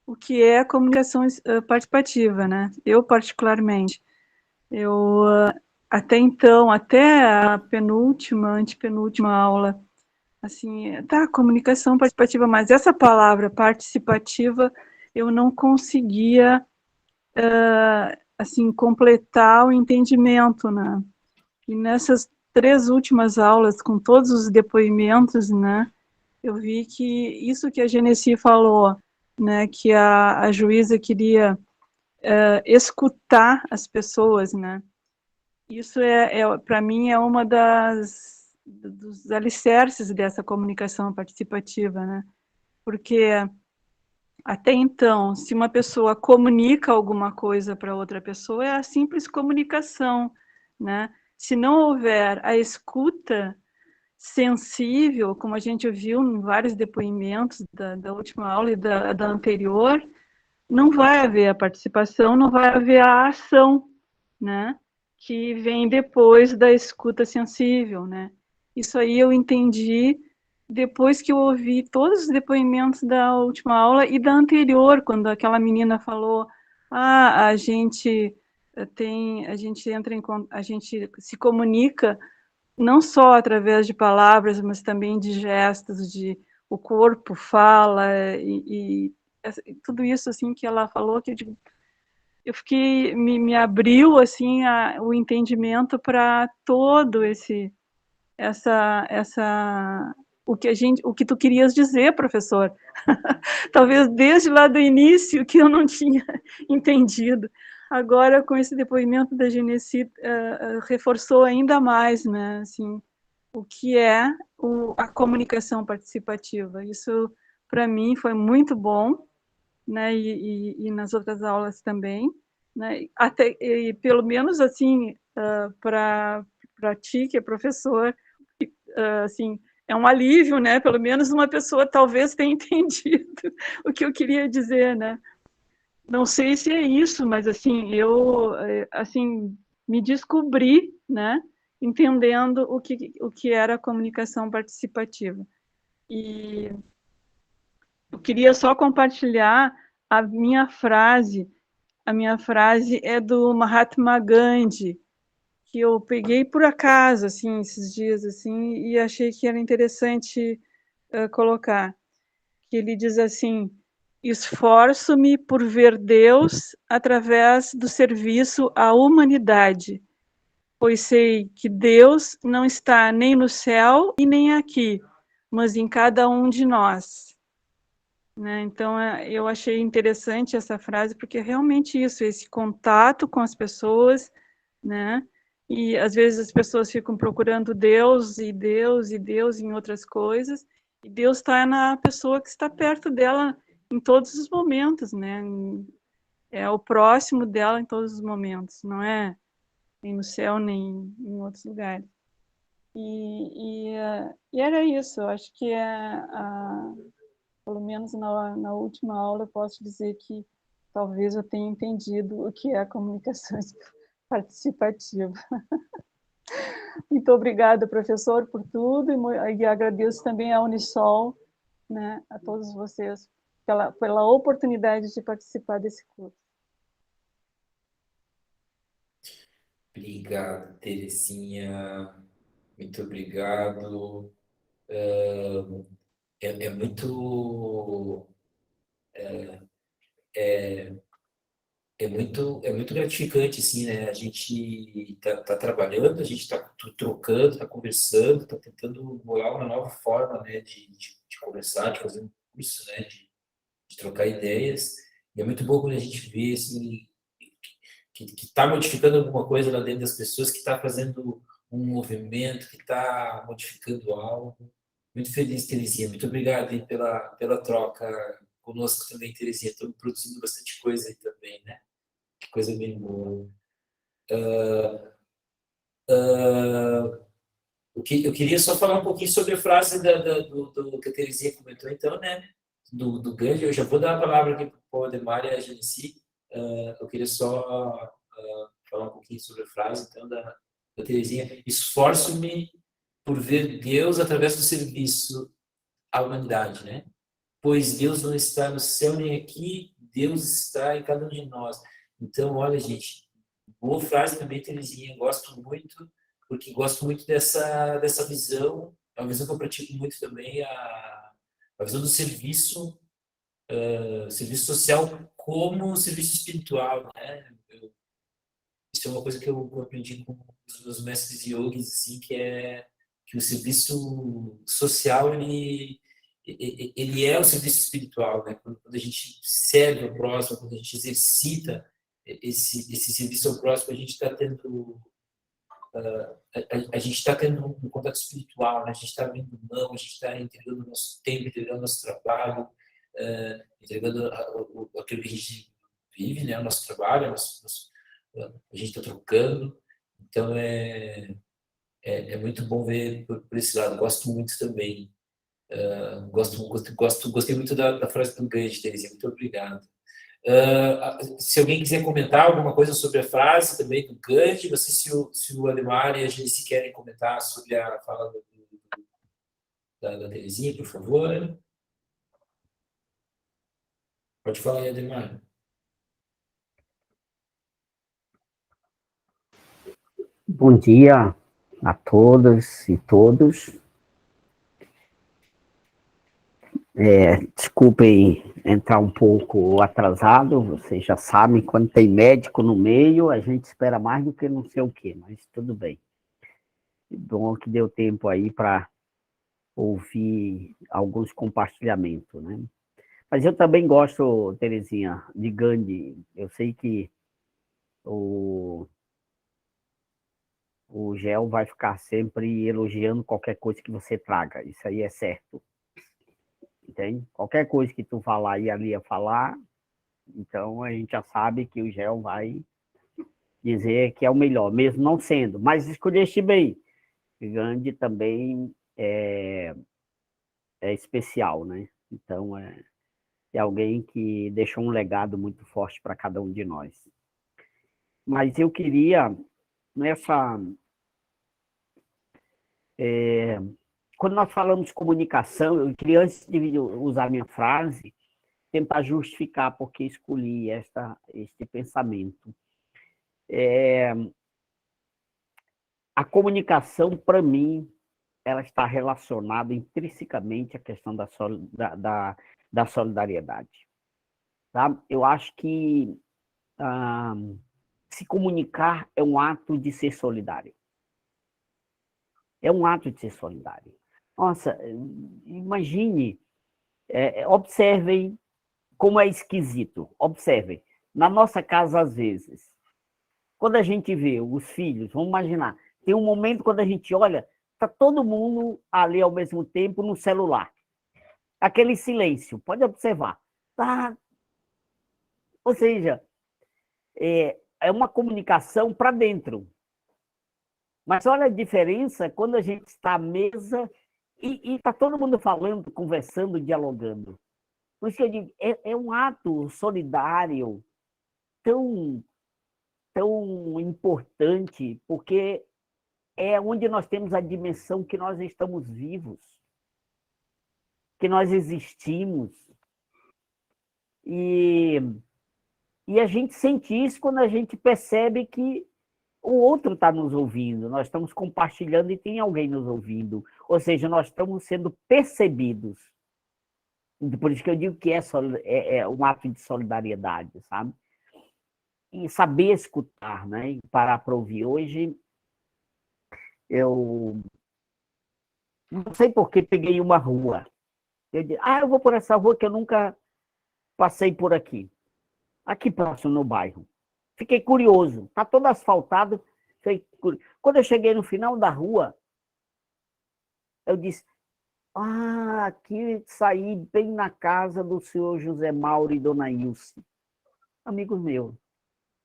o que é a comunicação participativa, né? Eu, particularmente, até então, até a antepenúltima aula, assim, tá, comunicação participativa, mas essa palavra participativa eu não conseguia, assim, completar o entendimento, né? E nessas 3 últimas aulas, com todos os depoimentos, né, eu vi que isso que a Genesi falou, né, que a juíza queria escutar as pessoas, né? Isso para mim é uma dos alicerces dessa comunicação participativa, né? Porque até então, se uma pessoa comunica alguma coisa para outra pessoa, é a simples comunicação, né? Se não houver a escuta sensível, como a gente viu em vários depoimentos da última aula e da anterior, não vai haver a participação, não vai haver a ação, né? Que vem depois da escuta sensível, né? Isso aí eu entendi depois que eu ouvi todos os depoimentos da última aula e da anterior, quando aquela menina falou, a gente a gente se comunica não só através de palavras, mas também de gestos, de o corpo fala e tudo isso assim que ela falou que eu fiquei me abriu assim o entendimento para todo essa o que tu querias dizer, professor. Talvez desde lá do início que eu não tinha entendido. Agora, com esse depoimento da Genesi, reforçou ainda mais, né, assim, o que é a comunicação participativa. Isso, para mim, foi muito bom, né, e nas outras aulas também, né, até, e pelo menos, assim, para ti, que é professor, assim, é um alívio, né? Pelo menos uma pessoa talvez tenha entendido o que eu queria dizer, né? Não sei se é isso, mas assim, eu assim me descobri, né? Entendendo o que era a comunicação participativa. E eu queria só compartilhar a minha frase. A minha frase é do Mahatma Gandhi, que eu peguei por acaso, assim, esses dias, assim, e achei que era interessante colocar. Que ele diz assim: esforço-me por ver Deus através do serviço à humanidade, pois sei que Deus não está nem no céu e nem aqui, mas em cada um de nós. Né? Então, eu achei interessante essa frase, porque é realmente isso, esse contato com as pessoas, né? E às vezes as pessoas ficam procurando Deus e Deus e Deus em outras coisas, e Deus está na pessoa que está perto dela em todos os momentos, né? É o próximo dela em todos os momentos, não é nem no céu nem em outros lugares. E era isso, eu acho que pelo menos na última aula eu posso dizer que talvez eu tenha entendido o que é a comunicação participativa. Muito obrigada, professor, por tudo, e agradeço também à Unisol, né, a todos vocês, pela oportunidade de participar desse curso. Obrigado, Terezinha. Muito obrigado. É muito é muito gratificante, assim, né? A gente tá trabalhando, a gente está trocando, está conversando, está tentando bolar uma nova forma, né, de conversar, de fazer um curso, né, de trocar ideias. E é muito bom quando a gente vê, assim, que está modificando alguma coisa lá dentro das pessoas, que está fazendo um movimento, que está modificando algo. Muito feliz, Terezinha. Muito obrigado aí pela troca conosco também, Terezinha. Estamos produzindo bastante coisa aí também, né? Que coisa bem boa. Eu queria só falar um pouquinho sobre a frase do que a Terezinha comentou, então, né? Do Gandhi. Eu já vou dar a palavra aqui para o Ademar e a Genesi. Eu queria só falar um pouquinho sobre a frase, então, da Terezinha. Esforço-me por ver Deus através do serviço à humanidade, né? Pois Deus não está no céu nem aqui, Deus está em cada um de nós. Então, olha, gente, boa frase também, Terezinha, gosto muito, porque gosto muito dessa visão, é uma visão que eu pratico muito também, a visão do serviço social como serviço espiritual, né? Isso é uma coisa que eu aprendi com os meus mestres yogis, assim, que é que o serviço social, ele é o serviço espiritual, né? Quando a gente serve ao próximo, quando a gente exercita esse serviço ao próximo, a gente está tendo a gente está tendo um contato espiritual, né? A gente está abrindo mão, a gente está entregando o nosso tempo, entregando o nosso trabalho, entregando aquilo que a gente vive, né? O nosso trabalho, a gente está trocando. Então, é muito bom ver por esse lado. Gosto muito também. Gostei muito da frase do Gandhi, Terezinha. Muito obrigado. Se alguém quiser comentar alguma coisa sobre a frase também do Gandhi, não sei se o Ademar e a Genice querem comentar sobre a fala da Terezinha, por favor. Pode falar aí, Ademar. Bom dia a todas e todos. Desculpem entrar um pouco atrasado, vocês já sabem, quando tem médico no meio, a gente espera mais do que não sei o quê, mas tudo bem. Bom que deu tempo aí para ouvir alguns compartilhamentos, né? Mas eu também gosto, Terezinha, de Gandhi. Eu sei que o Gel vai ficar sempre elogiando qualquer coisa que você traga, isso aí é certo. Entende? Qualquer coisa que tu falar e ali ia falar, então a gente já sabe que o Gel vai dizer que é o melhor, mesmo não sendo, mas escolheste bem. Gandhi também é especial, né? Então é alguém que deixou um legado muito forte para cada um de nós. Mas eu queria, quando nós falamos de comunicação, eu queria, antes de usar minha frase, tentar justificar por que escolhi este pensamento. A comunicação, para mim, ela está relacionada intrinsecamente à questão da solidariedade. Tá? Eu acho que se comunicar é um ato de ser solidário. É um ato de ser solidário. Nossa, imagine, observem como é esquisito. Observem, na nossa casa, às vezes, quando a gente vê os filhos, vamos imaginar, tem um momento quando a gente olha, está todo mundo ali ao mesmo tempo no celular. Aquele silêncio, pode observar. Tá? Ou seja, é uma comunicação para dentro. Mas olha a diferença quando a gente está à mesa e está todo mundo falando, conversando, dialogando. Por isso que eu digo, é um ato solidário tão importante, porque é onde nós temos a dimensão que nós estamos vivos, que nós existimos. E a gente sente isso quando a gente percebe que o outro está nos ouvindo, nós estamos compartilhando e tem alguém nos ouvindo. Ou seja, nós estamos sendo percebidos. Por isso que eu digo que é um ato de solidariedade, sabe? E saber escutar, né? E parar para ouvir. Hoje, eu não sei por que peguei uma rua. Eu disse, eu vou por essa rua que eu nunca passei por aqui. Aqui próximo no bairro. Fiquei curioso. Está todo asfaltado. Quando eu cheguei no final da rua, eu disse, aqui saí bem na casa do senhor José Mauro e dona Ilse. Amigos meus.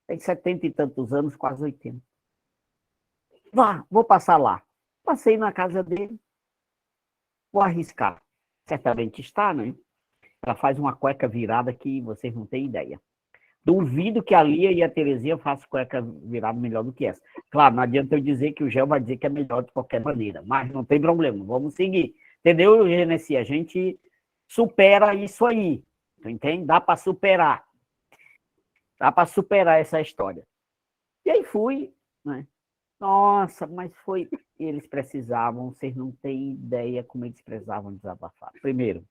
Tem 70 e tantos anos, quase 80. Vou passar lá. Passei na casa dele. Vou arriscar. Certamente está, né? Ela faz uma cueca virada que vocês não têm ideia. Duvido que a Lia e a Terezinha façam cueca virada melhor do que essa. Claro, não adianta eu dizer que o Gel vai dizer que é melhor de qualquer maneira, mas não tem problema, vamos seguir. Entendeu, Genesi? A gente supera isso aí, entende? Dá para superar. Dá para superar essa história. E aí fui, né? Nossa, mas foi... Eles precisavam, vocês não têm ideia como eles precisavam desabafar. Primeiro,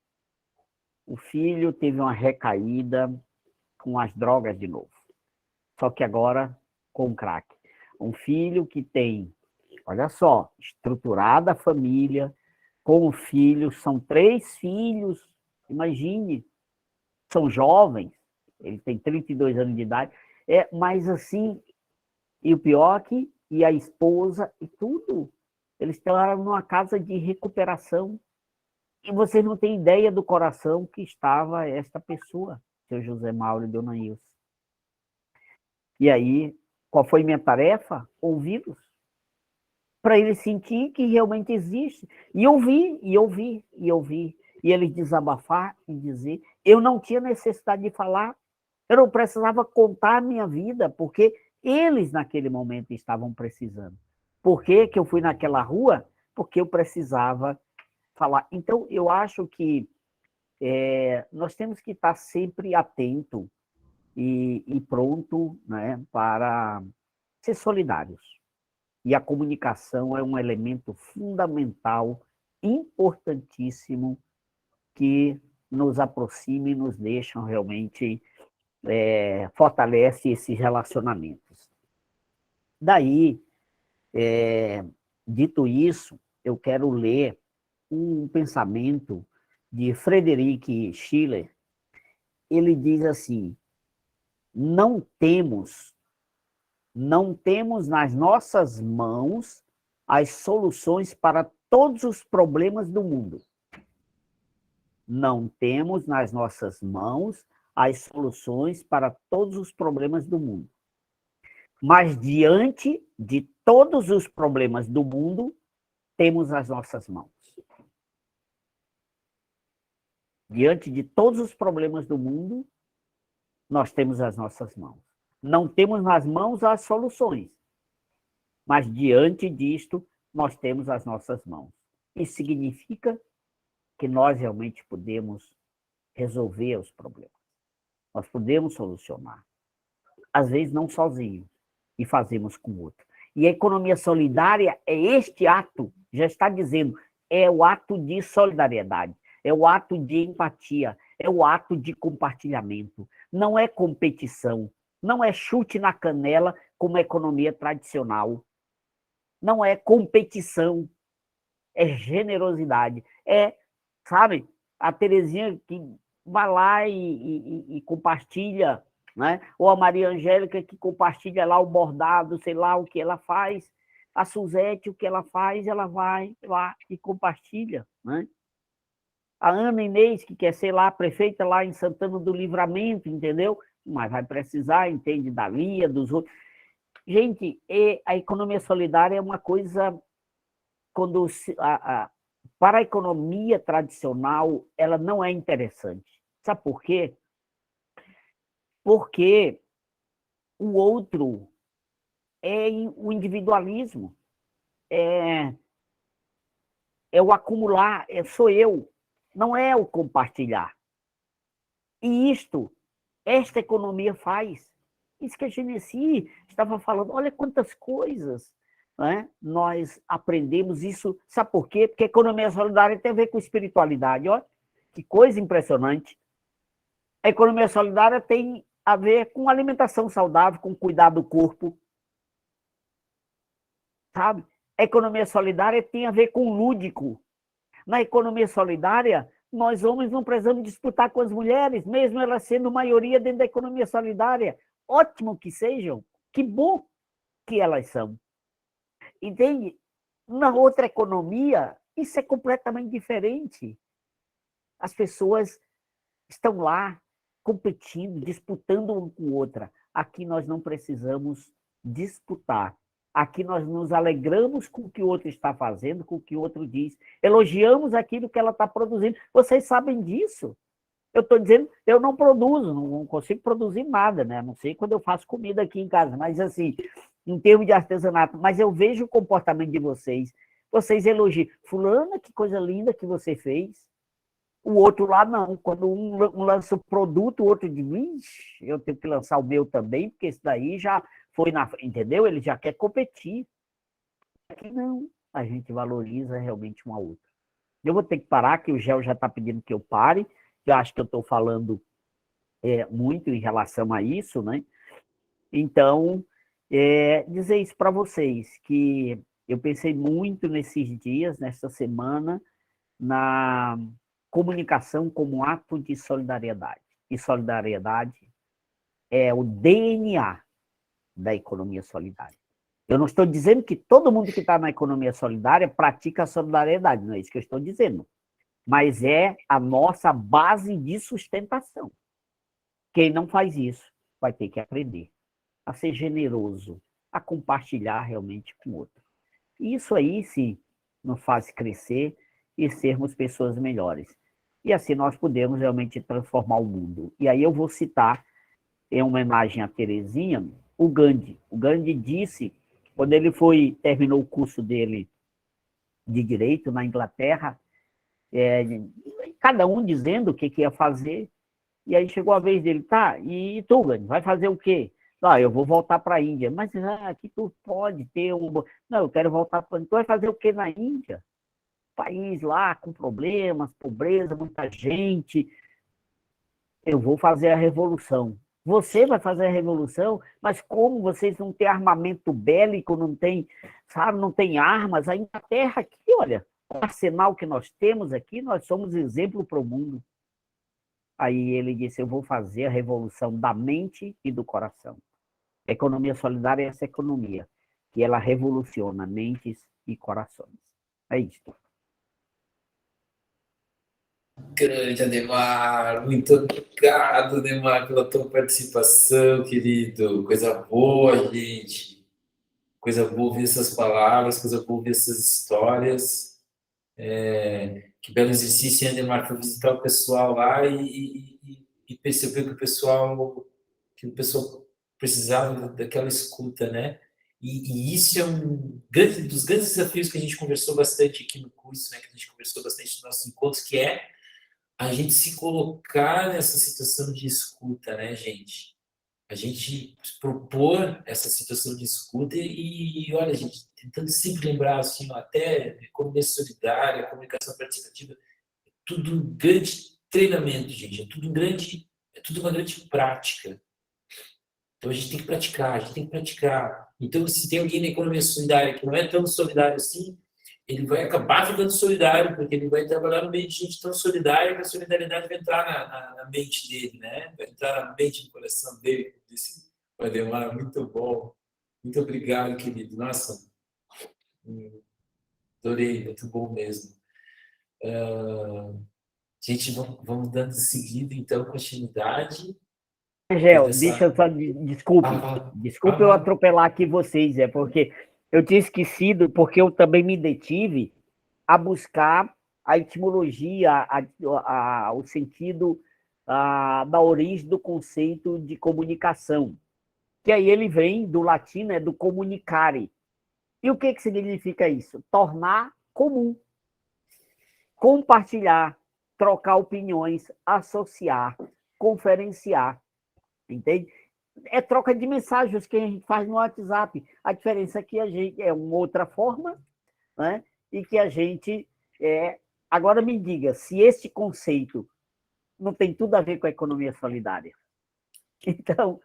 o filho teve uma recaída com as drogas de novo. Só que agora com crack. Um filho que tem, olha só, estruturada a família, com o filho, são 3 filhos, imagine, são jovens, ele tem 32 anos de idade, mas assim, e o pior que, e a esposa, e tudo, eles estão numa casa de recuperação, E vocês não têm ideia do coração que estava esta pessoa, seu José Mauro e dona Ilse. E aí, qual foi minha tarefa? Ouvi-los. Para ele sentir que realmente existe. E ouvir, e ouvir, e ouvir. E ele desabafar e dizer. Eu não tinha necessidade de falar. Eu não precisava contar a minha vida, porque eles, naquele momento, estavam precisando. Por que que eu fui naquela rua? Porque eu precisava falar. Então, eu acho que nós temos que estar sempre atento e pronto, né, para ser solidários. E a comunicação é um elemento fundamental, importantíssimo, que nos aproxima e nos deixa realmente, fortalece esses relacionamentos. Daí, dito isso, eu quero ler um pensamento de Friedrich Schiller. Ele diz assim: não temos nas nossas mãos as soluções para todos os problemas do mundo. Não temos nas nossas mãos as soluções para todos os problemas do mundo. Mas diante de todos os problemas do mundo, temos as nossas mãos. Diante de todos os problemas do mundo, nós temos as nossas mãos. Não temos nas mãos as soluções, mas diante disto, nós temos as nossas mãos. Isso significa que nós realmente podemos resolver os problemas. Nós podemos solucionar. Às vezes não sozinhos, e fazemos com o outro. E a economia solidária é este ato, já está dizendo, é o ato de solidariedade, é o ato de empatia, é o ato de compartilhamento. Não é competição, não é chute na canela como a economia tradicional. Não é competição, é generosidade. Sabe, a Terezinha que vai lá e compartilha, né? Ou a Maria Angélica que compartilha lá o bordado, sei lá o que ela faz. A Suzete, o que ela faz, ela vai lá e compartilha, né? A Ana Inês, que quer ser lá prefeita lá em Santana do Livramento, entendeu? Mas vai precisar, entende, da Lia, dos outros. Gente, a economia solidária é uma coisa, para a economia tradicional, ela não é interessante. Sabe por quê? Porque o outro é o individualismo, é o acumular, sou eu, não é o compartilhar. E esta economia faz. Isso que a Genesi estava falando, olha quantas coisas, né, nós aprendemos isso. Sabe por quê? Porque a economia solidária tem a ver com espiritualidade. Olha que coisa impressionante. A economia solidária tem a ver com alimentação saudável, com cuidar do corpo. Sabe? A economia solidária tem a ver com lúdico. Na economia solidária, nós homens não precisamos disputar com as mulheres, mesmo elas sendo maioria dentro da economia solidária. Ótimo que sejam, que bom que elas são. Entende? Na outra economia, isso é completamente diferente. As pessoas estão lá competindo, disputando uma com outra. Aqui nós não precisamos disputar. Aqui nós nos alegramos com o que o outro está fazendo, com o que o outro diz. Elogiamos aquilo que ela está produzindo. Vocês sabem disso. Eu estou dizendo, eu não produzo, não consigo produzir nada, né? Não sei quando eu faço comida aqui em casa, mas assim, em termos de artesanato, mas eu vejo o comportamento de vocês. Vocês elogiam. Fulana, que coisa linda que você fez. O outro lá não. Quando um lança o produto, o outro diz, ixi, eu tenho que lançar o meu também, porque esse daí já foi na... Entendeu? Ele já quer competir. Aqui não. A gente valoriza realmente um ao outro. Eu vou ter que parar, que o Gel já está pedindo que eu pare. Eu acho que eu estou falando muito em relação a isso, né? Então, dizer isso para vocês, que eu pensei muito nesses dias, nessa semana, na comunicação como ato de solidariedade. E solidariedade é o DNA da economia solidária. Eu não estou dizendo que todo mundo que está na economia solidária pratica a solidariedade, não é isso que eu estou dizendo. mas é a nossa base de sustentação. Quem não faz isso vai ter que aprender a ser generoso, a compartilhar realmente com o outro. Isso aí, sim, nos faz crescer e sermos pessoas melhores. E assim nós podemos realmente transformar o mundo. E aí eu vou citar, em homenagem a Terezinha, o Gandhi. O Gandhi disse, quando ele terminou o curso dele de Direito na Inglaterra, cada um dizendo o que ia fazer, e aí chegou a vez dele, tá, e tu, Gandhi, vai fazer o quê? Eu vou voltar para a Índia. Mas aqui tu pode ter um... Não, eu quero voltar para... Tu vai fazer o quê na Índia? País lá com problemas, pobreza, muita gente. Eu vou fazer a revolução. Você vai fazer a revolução, mas como vocês não têm armamento bélico, não tem, sabe, não tem armas, a Inglaterra aqui, olha, o arsenal que nós temos aqui, nós somos exemplo para o mundo. Aí ele disse, eu vou fazer a revolução da mente e do coração. A economia solidária é essa economia, que ela revoluciona mentes e corações. É isso. Grande Ademar, muito obrigado, Ademar, pela tua participação, querido. Coisa boa, gente. Coisa boa ouvir essas palavras, coisa boa ouvir essas histórias. Que belo exercício, hein, Ademar, para visitar o pessoal lá e perceber que o pessoal precisava daquela escuta, né? E isso é um dos grandes desafios que a gente conversou bastante aqui no curso, né? Que a gente conversou bastante nos nossos encontros, que é a gente se colocar nessa situação de escuta, né, gente? A gente propor essa situação de escuta e olha, a gente tentando sempre lembrar, assim, até economia solidária, comunicação participativa, tudo um grande treinamento, gente, é tudo uma grande prática. Então a gente tem que praticar, Então, se tem alguém na economia solidária que não é tão solidário assim, ele vai acabar ficando solidário, porque ele vai trabalhar no meio de gente tão solidária que a solidariedade vai entrar na mente dele, né? Vai entrar na mente, no coração dele, como disse o Ademar. Muito bom. Muito obrigado, querido. Nossa, adorei, muito bom mesmo. Gente, vamos dando seguida, então, continuidade. Angel, deixa eu só... Desculpe eu atropelar aqui vocês, porque eu tinha esquecido, porque eu também me detive a buscar a etimologia, o sentido da origem do conceito de comunicação, que aí ele vem do latim, do comunicare. E o que significa isso? Tornar comum, compartilhar, trocar opiniões, associar, conferenciar, entende? É troca de mensagens que a gente faz no WhatsApp. A diferença é que a gente é uma outra forma, né? E que a gente... Agora me diga, se esse conceito não tem tudo a ver com a economia solidária. Então,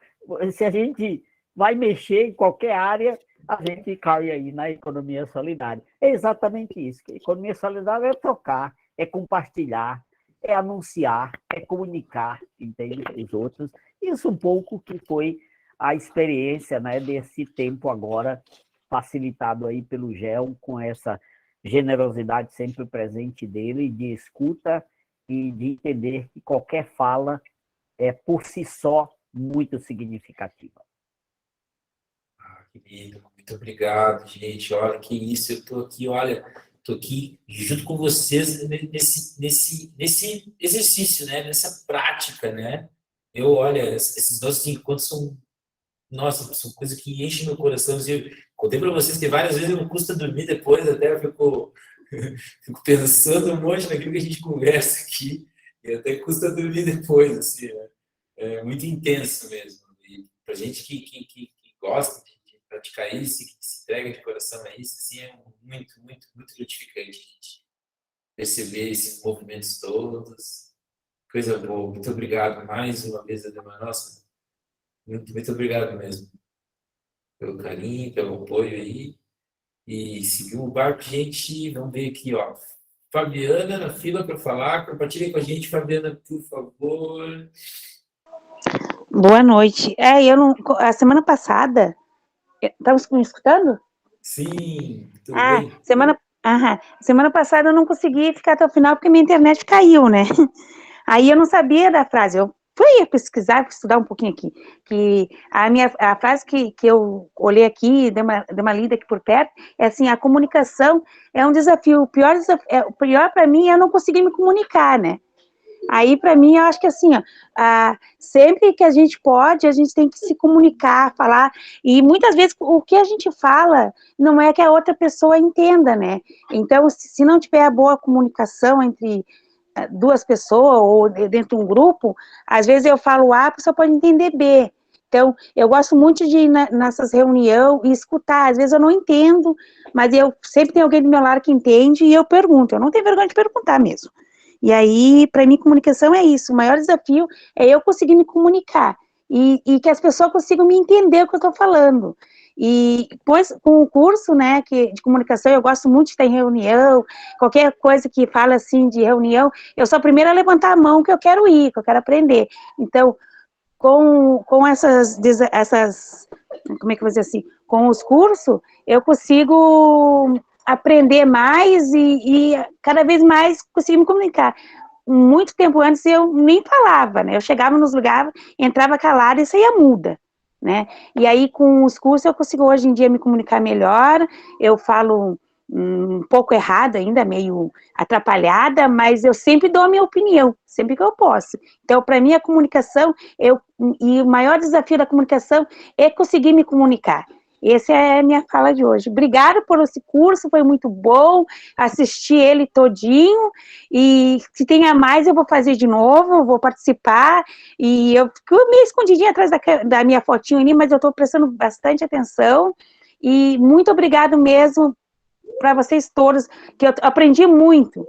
se a gente vai mexer em qualquer área, a gente cai aí na economia solidária. É exatamente isso. A economia solidária é trocar, é compartilhar, é anunciar, é comunicar, entende, com os outros. Isso um pouco que foi a experiência, né, desse tempo agora, facilitado aí pelo GEL, com essa generosidade sempre presente dele, de escuta e de entender que qualquer fala é, por si só, muito significativa. Querido, muito obrigado, gente. Olha, que isso, eu estou aqui junto com vocês nesse exercício, né? Nessa prática, né? Olha, esses nossos encontros são coisas que enchem meu coração. Eu contei para vocês que várias vezes eu não custa dormir depois, até eu fico pensando um monte naquilo que a gente conversa aqui, e até custa dormir depois, assim, né? É muito intenso mesmo. E para gente que gosta de praticar isso, que se entrega de coração a isso, assim, é muito, muito, muito gratificante, gente. Perceber esses movimentos todos. Coisa boa. Muito obrigado mais uma vez, Ademar. Nossa, muito, muito obrigado mesmo. Pelo carinho, pelo apoio aí. E seguimos o barco, gente. Vamos ver aqui, ó. Fabiana na fila para falar. Compartilhe com a gente, Fabiana, por favor. Boa noite. A semana passada... Estamos me escutando? Sim, tudo bem. Semana passada eu não consegui ficar até o final porque minha internet caiu, né? Aí eu não sabia da frase, eu fui pesquisar, estudar um pouquinho aqui, que a frase que eu olhei aqui, dei uma lida aqui por perto, é assim, a comunicação é um desafio, o pior para mim é eu não conseguir me comunicar, né? Aí, para mim, eu acho que assim, ó, sempre que a gente pode, a gente tem que se comunicar, falar, e muitas vezes o que a gente fala não é que a outra pessoa entenda, né? Então, se não tiver a boa comunicação entre duas pessoas ou dentro de um grupo, às vezes eu falo A, a pessoa pode entender B. Então, eu gosto muito de ir nessas reuniões e escutar. Às vezes eu não entendo, mas eu sempre tem alguém do meu lado que entende e eu pergunto. Eu não tenho vergonha de perguntar mesmo. E aí, para mim, comunicação é isso. O maior desafio é eu conseguir me comunicar e que as pessoas consigam me entender o que eu estou falando. E depois, com o curso, né, de comunicação, eu gosto muito de estar em reunião, qualquer coisa que fala assim de reunião, eu sou a primeira a levantar a mão que eu quero ir, que eu quero aprender. Então, com essas, como é que eu vou dizer assim, com os cursos, eu consigo aprender mais e cada vez mais conseguir me comunicar. Muito tempo antes eu nem falava, né? Eu chegava nos lugares, entrava calada e saía muda, né? E aí com os cursos eu consigo hoje em dia me comunicar melhor, eu falo um pouco errado ainda, meio atrapalhada, mas eu sempre dou a minha opinião, sempre que eu posso. Então, para mim, a comunicação, e o maior desafio da comunicação é conseguir me comunicar. Essa é a minha fala de hoje. Obrigada por esse curso, foi muito bom, assisti ele todinho, e se tenha mais eu vou fazer de novo, vou participar, e eu fico meio escondidinha atrás da minha fotinho ali, mas eu estou prestando bastante atenção, e muito obrigado mesmo para vocês todos, que eu aprendi muito.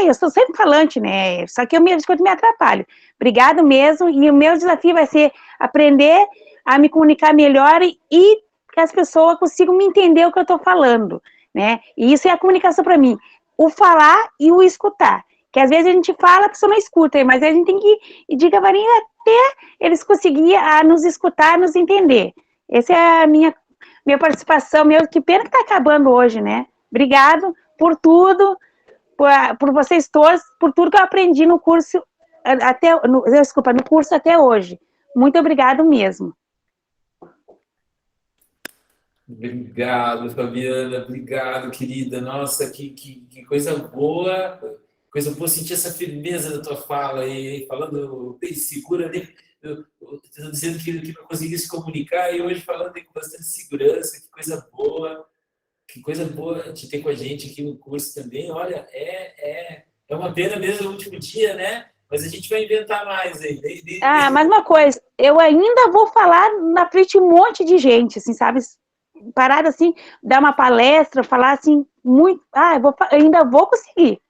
Eu sou sempre falante, né? Só que eu me atrapalho. Obrigado mesmo, e o meu desafio vai ser aprender a me comunicar melhor e que as pessoas consigam me entender o que eu estou falando, né? E isso é a comunicação para mim, o falar e o escutar. Que às vezes a gente fala, a pessoa não escuta, mas a gente tem que ir devagarinho até eles conseguirem nos escutar, nos entender. Essa é a minha participação, que pena que está acabando hoje, né? Obrigado por tudo, por vocês todos, por tudo que eu aprendi no curso, no curso até hoje. Muito obrigado mesmo. Obrigado, Fabiana, obrigado, querida. Nossa, que coisa boa sentir essa firmeza da tua fala aí, falando bem segura ali. Eu dizendo que não conseguia se comunicar e hoje falando com bastante segurança, que coisa boa te ter com a gente aqui no curso também. Olha, é uma pena mesmo o último dia, né? Mas a gente vai inventar mais aí. Mais uma coisa, eu ainda vou falar na frente de um monte de gente, assim, sabe? Parar assim, dar uma palestra, falar assim, muito. Eu ainda vou conseguir.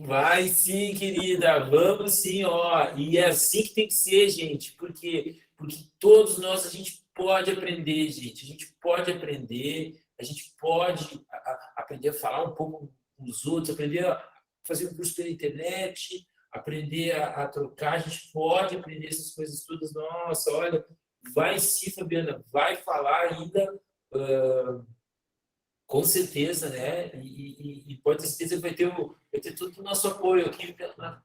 Vai sim, querida, vamos sim, ó. E é assim que tem que ser, gente, porque todos nós, a gente pode aprender, gente, a gente pode aprender a falar um pouco com os outros, aprender a fazer um curso pela internet, aprender a trocar, a gente pode aprender essas coisas todas. Nossa, olha, vai sim, Fabiana, vai falar ainda, com certeza, né? E pode ter certeza que vai ter todo o nosso apoio aqui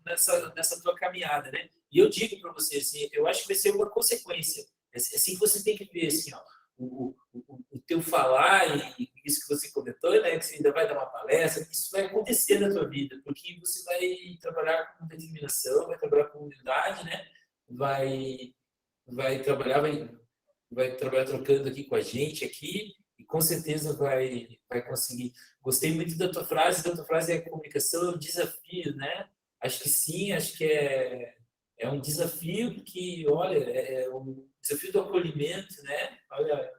nessa tua caminhada, né? E eu digo para você, assim, eu acho que vai ser uma consequência. É assim que você tem que ver, assim, ó, o teu falar e isso que você comentou, né? Que você ainda vai dar uma palestra, isso vai acontecer na tua vida, porque você vai trabalhar com determinação, vai trabalhar com humildade, né? Vai trabalhar trocando aqui com a gente aqui, e com certeza vai conseguir. Gostei muito da tua frase é a comunicação é um desafio, né? Acho que sim, acho que é um desafio que, olha, é um desafio do acolhimento, né? Olha,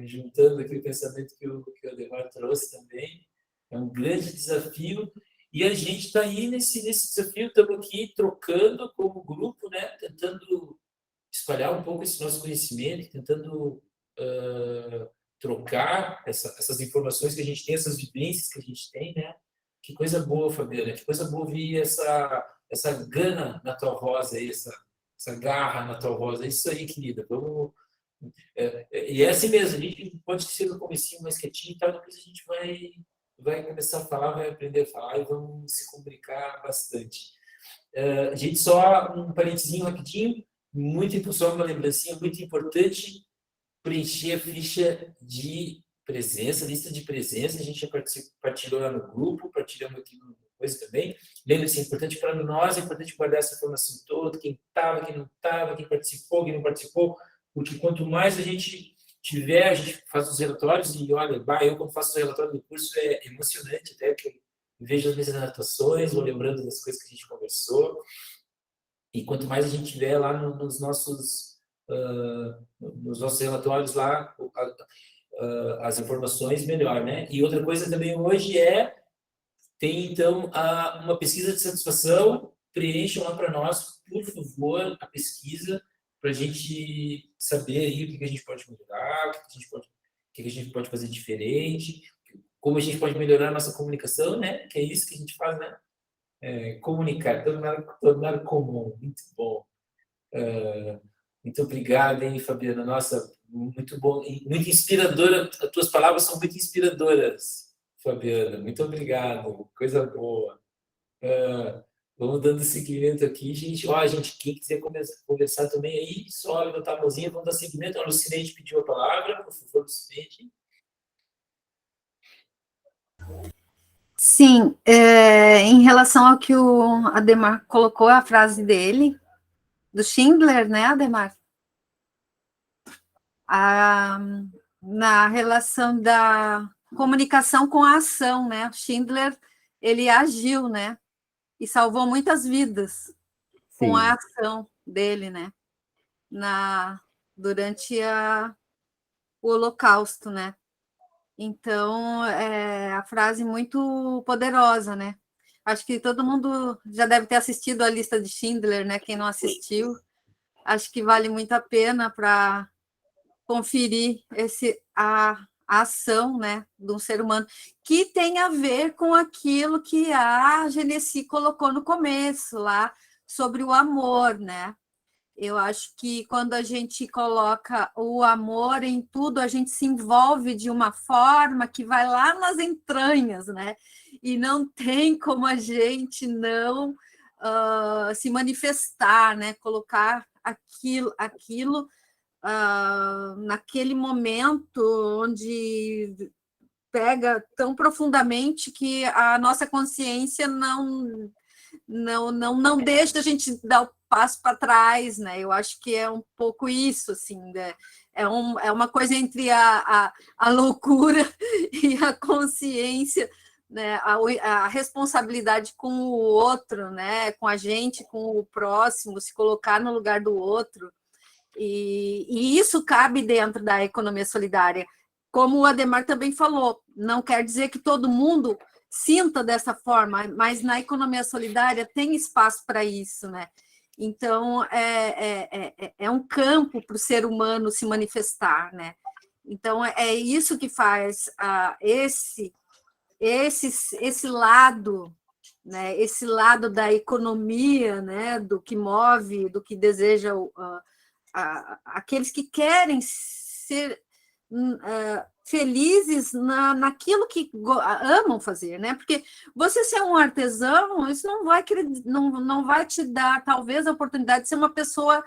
juntando aqui o pensamento que o Ademar trouxe também, é um grande desafio, e a gente está aí nesse desafio, estamos aqui trocando como grupo, né? Tentando espalhar um pouco esse nosso conhecimento, tentando trocar essas informações que a gente tem, essas vivências que a gente tem, né? Que coisa boa, Fabiana, que coisa boa ouvir essa gana na tua voz aí, essa garra na tua voz. É isso aí, querida. E é assim mesmo, a gente pode ser no comecinho mais quietinho e tal, depois a gente vai começar a falar, vai aprender a falar e vamos se comunicar bastante. Gente, só um parentezinho rapidinho, só uma lembrancinha muito importante, preencher a ficha de presença, lista de presença, a gente já partilhou lá no grupo, partilhamos aqui no coisa também. Lembre-se, é importante para nós, é importante guardar essa informação toda, quem estava, quem não estava, quem participou, quem não participou, porque quanto mais a gente tiver, a gente faz os relatórios, e olha, eu quando faço o relatório do curso é emocionante, até que eu vejo as minhas anotações, vou lembrando das coisas que a gente conversou, e quanto mais a gente tiver lá nos nossos relatórios lá, as informações, melhor, né? E outra coisa também hoje tem então uma pesquisa de satisfação, preencham lá para nós, por favor, a pesquisa, para a gente saber aí o que a gente pode melhorar, o que a gente pode fazer diferente, como a gente pode melhorar a nossa comunicação, né? Que é isso que a gente faz, né? Comunicar, tornar comum, muito bom. Muito obrigado, hein, Fabiana? Nossa, muito bom, muito inspiradora. As tuas palavras são muito inspiradoras, Fabiana. Muito obrigado, coisa boa. Vamos dando seguimento aqui, gente. Gente, quem quiser conversar também aí, só levantar a mãozinha, vamos dar seguimento. A Lucineide pediu a palavra, por favor, Lucineide. Sim, em relação ao que o Ademar colocou, a frase dele, do Schindler, né, Ademar? Na relação da comunicação com a ação, né? Schindler, ele agiu, né? E salvou muitas vidas com a ação dele, né? Durante o Holocausto, né? Então, a frase muito poderosa, né? Acho que todo mundo já deve ter assistido a lista de Schindler, né? Quem não assistiu, acho que vale muito a pena para conferir a ação, né, de um ser humano, que tem a ver com aquilo que a Genesi colocou no começo, lá, sobre o amor, né? Eu acho que quando a gente coloca o amor em tudo, a gente se envolve de uma forma que vai lá nas entranhas, né? E não tem como a gente não se manifestar, né? Colocar aquilo naquele momento onde pega tão profundamente que a nossa consciência não deixa a gente dar o passo para trás, né? Eu acho que é um pouco isso, assim, né? É uma coisa entre a loucura e a consciência, né? A responsabilidade com o outro, né? Com a gente, com o próximo, se colocar no lugar do outro. E isso cabe dentro da economia solidária. Como o Ademar também falou, não quer dizer que todo mundo sinta dessa forma, mas na economia solidária tem espaço para isso, né? Então, é um campo para o ser humano se manifestar, né? Então, é isso que faz esse lado, né? Esse lado da economia, né? Do que move, do que deseja aqueles que querem ser felizes naquilo que amam fazer, né? Porque você ser um artesão, isso não vai te dar, talvez, a oportunidade de ser uma pessoa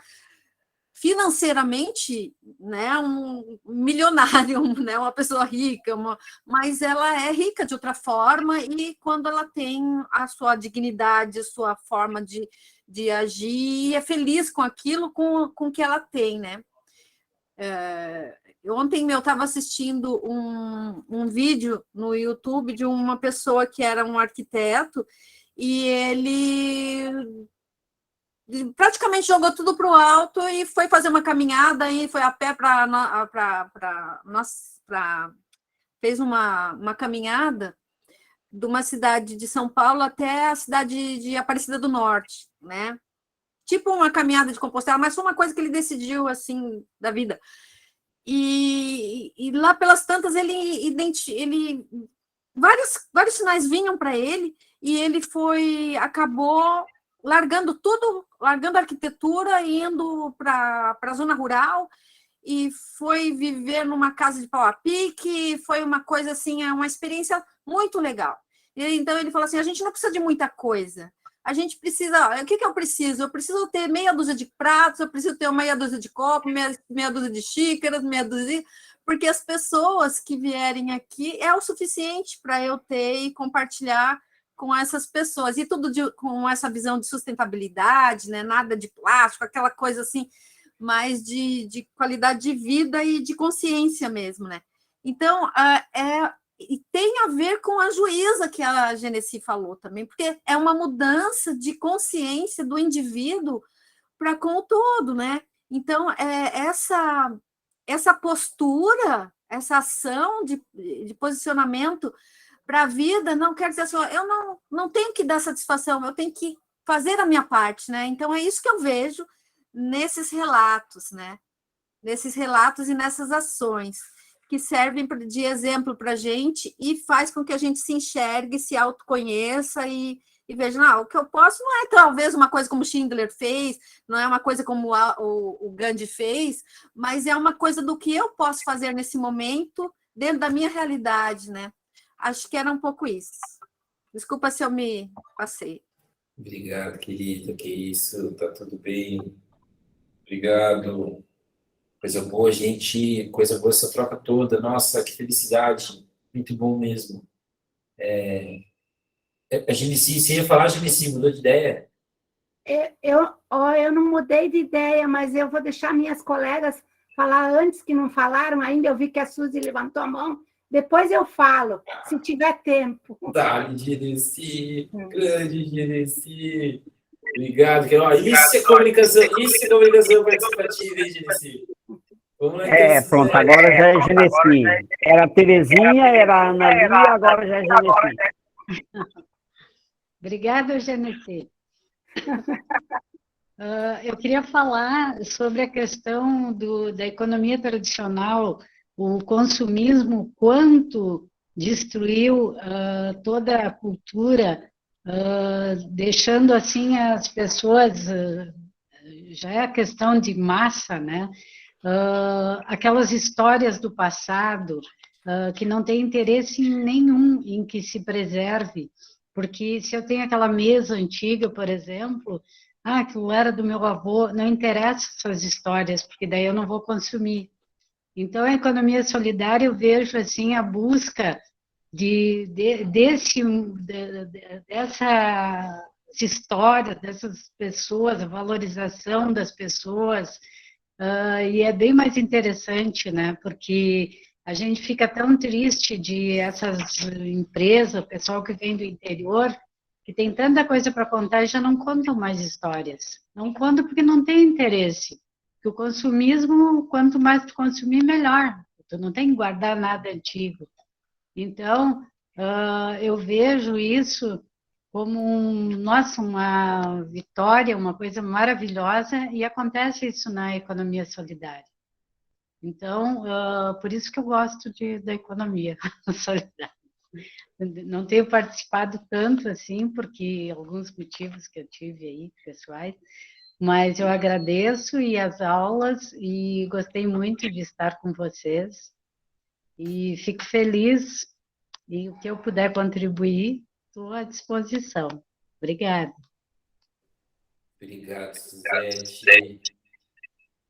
financeiramente, né, um milionário, né, uma pessoa rica, mas ela é rica de outra forma, e quando ela tem a sua dignidade, a sua forma de agir, é feliz com aquilo, com que ela tem, né? Ontem eu estava assistindo um vídeo no YouTube de uma pessoa que era um arquiteto, e ele praticamente jogou tudo para o alto e foi fazer uma caminhada, e foi a pé fez uma caminhada de uma cidade de São Paulo até a cidade de Aparecida do Norte, né? Tipo uma caminhada de Compostela, mas foi uma coisa que ele decidiu, assim, da vida. E lá pelas tantas, vários sinais vinham para ele, e ele acabou largando tudo, largando a arquitetura, indo para a zona rural, e foi viver numa casa de pau a pique, foi uma coisa assim, uma experiência muito legal. E, então ele falou assim, a gente não precisa de muita coisa, a gente precisa, o que eu preciso? Eu preciso ter meia dúzia de pratos, eu preciso ter meia dúzia de copos, meia dúzia de xícaras, meia dúzia de... Porque as pessoas que vierem aqui é o suficiente para eu ter e compartilhar com essas pessoas. E tudo com essa visão de sustentabilidade, né? Nada de plástico, aquela coisa assim, mais de qualidade de vida e de consciência mesmo, né? Então, e tem a ver com a juíza que a Genesi falou também, porque é uma mudança de consciência do indivíduo para com o todo, né? Então, essa postura, essa ação de posicionamento para a vida não quer dizer assim, eu não tenho que dar satisfação, eu tenho que fazer a minha parte, né? Então, é isso que eu vejo nesses relatos, né? Nesses relatos e nessas ações, que servem de exemplo para a gente e faz com que a gente se enxergue, se autoconheça e veja, não, o que eu posso não é talvez uma coisa como Schindler fez, não é uma coisa como o Gandhi fez, mas é uma coisa do que eu posso fazer nesse momento, dentro da minha realidade, né? Acho que era um pouco isso. Desculpa se eu me passei. Obrigado, querida, que isso, tá tudo bem. Obrigado. Coisa boa, gente, coisa boa essa troca toda. Nossa, que felicidade. Muito bom mesmo. A Genesi, você ia falar, Genesi, mudou de ideia? Eu não mudei de ideia, mas eu vou deixar minhas colegas falar antes, que não falaram ainda. Eu vi que a Suzy levantou a mão. Depois eu falo, se tiver tempo. Dale, Genesi, grande Genesi. Obrigado. Isso é comunicação participativa, hein, Genesi? Vamos lá, então, Pronto, agora já é Genesi. Era a Terezinha, era a Ana Lia, agora já é Genesi. Obrigada, Genesi. Eu queria falar sobre a questão da economia tradicional, o consumismo, quanto destruiu toda a cultura, deixando assim as pessoas, já é a questão de massa, né? Aquelas histórias do passado que não tem interesse nenhum em que se preserve, porque se eu tenho aquela mesa antiga, por exemplo, aquilo era do meu avô, não interessa essas histórias, porque daí eu não vou consumir. Então, a economia solidária, eu vejo assim a busca dessas histórias, dessas pessoas, a valorização das pessoas, e é bem mais interessante, né? Porque a gente fica tão triste de essas empresas, o pessoal que vem do interior, que tem tanta coisa para contar e já não contam mais histórias. Não contam porque não tem interesse. Porque o consumismo, quanto mais tu consumir, melhor. Tu não tem que guardar nada antigo. Então, eu vejo isso como uma vitória, uma coisa maravilhosa, e acontece isso na economia solidária. Então, por isso que eu gosto da economia solidária. Não tenho participado tanto assim, porque alguns motivos que eu tive aí, pessoais, mas eu agradeço e as aulas, e gostei muito de estar com vocês, e fico feliz, e o que eu puder contribuir, estou à disposição. Obrigada. Obrigado, Suzete.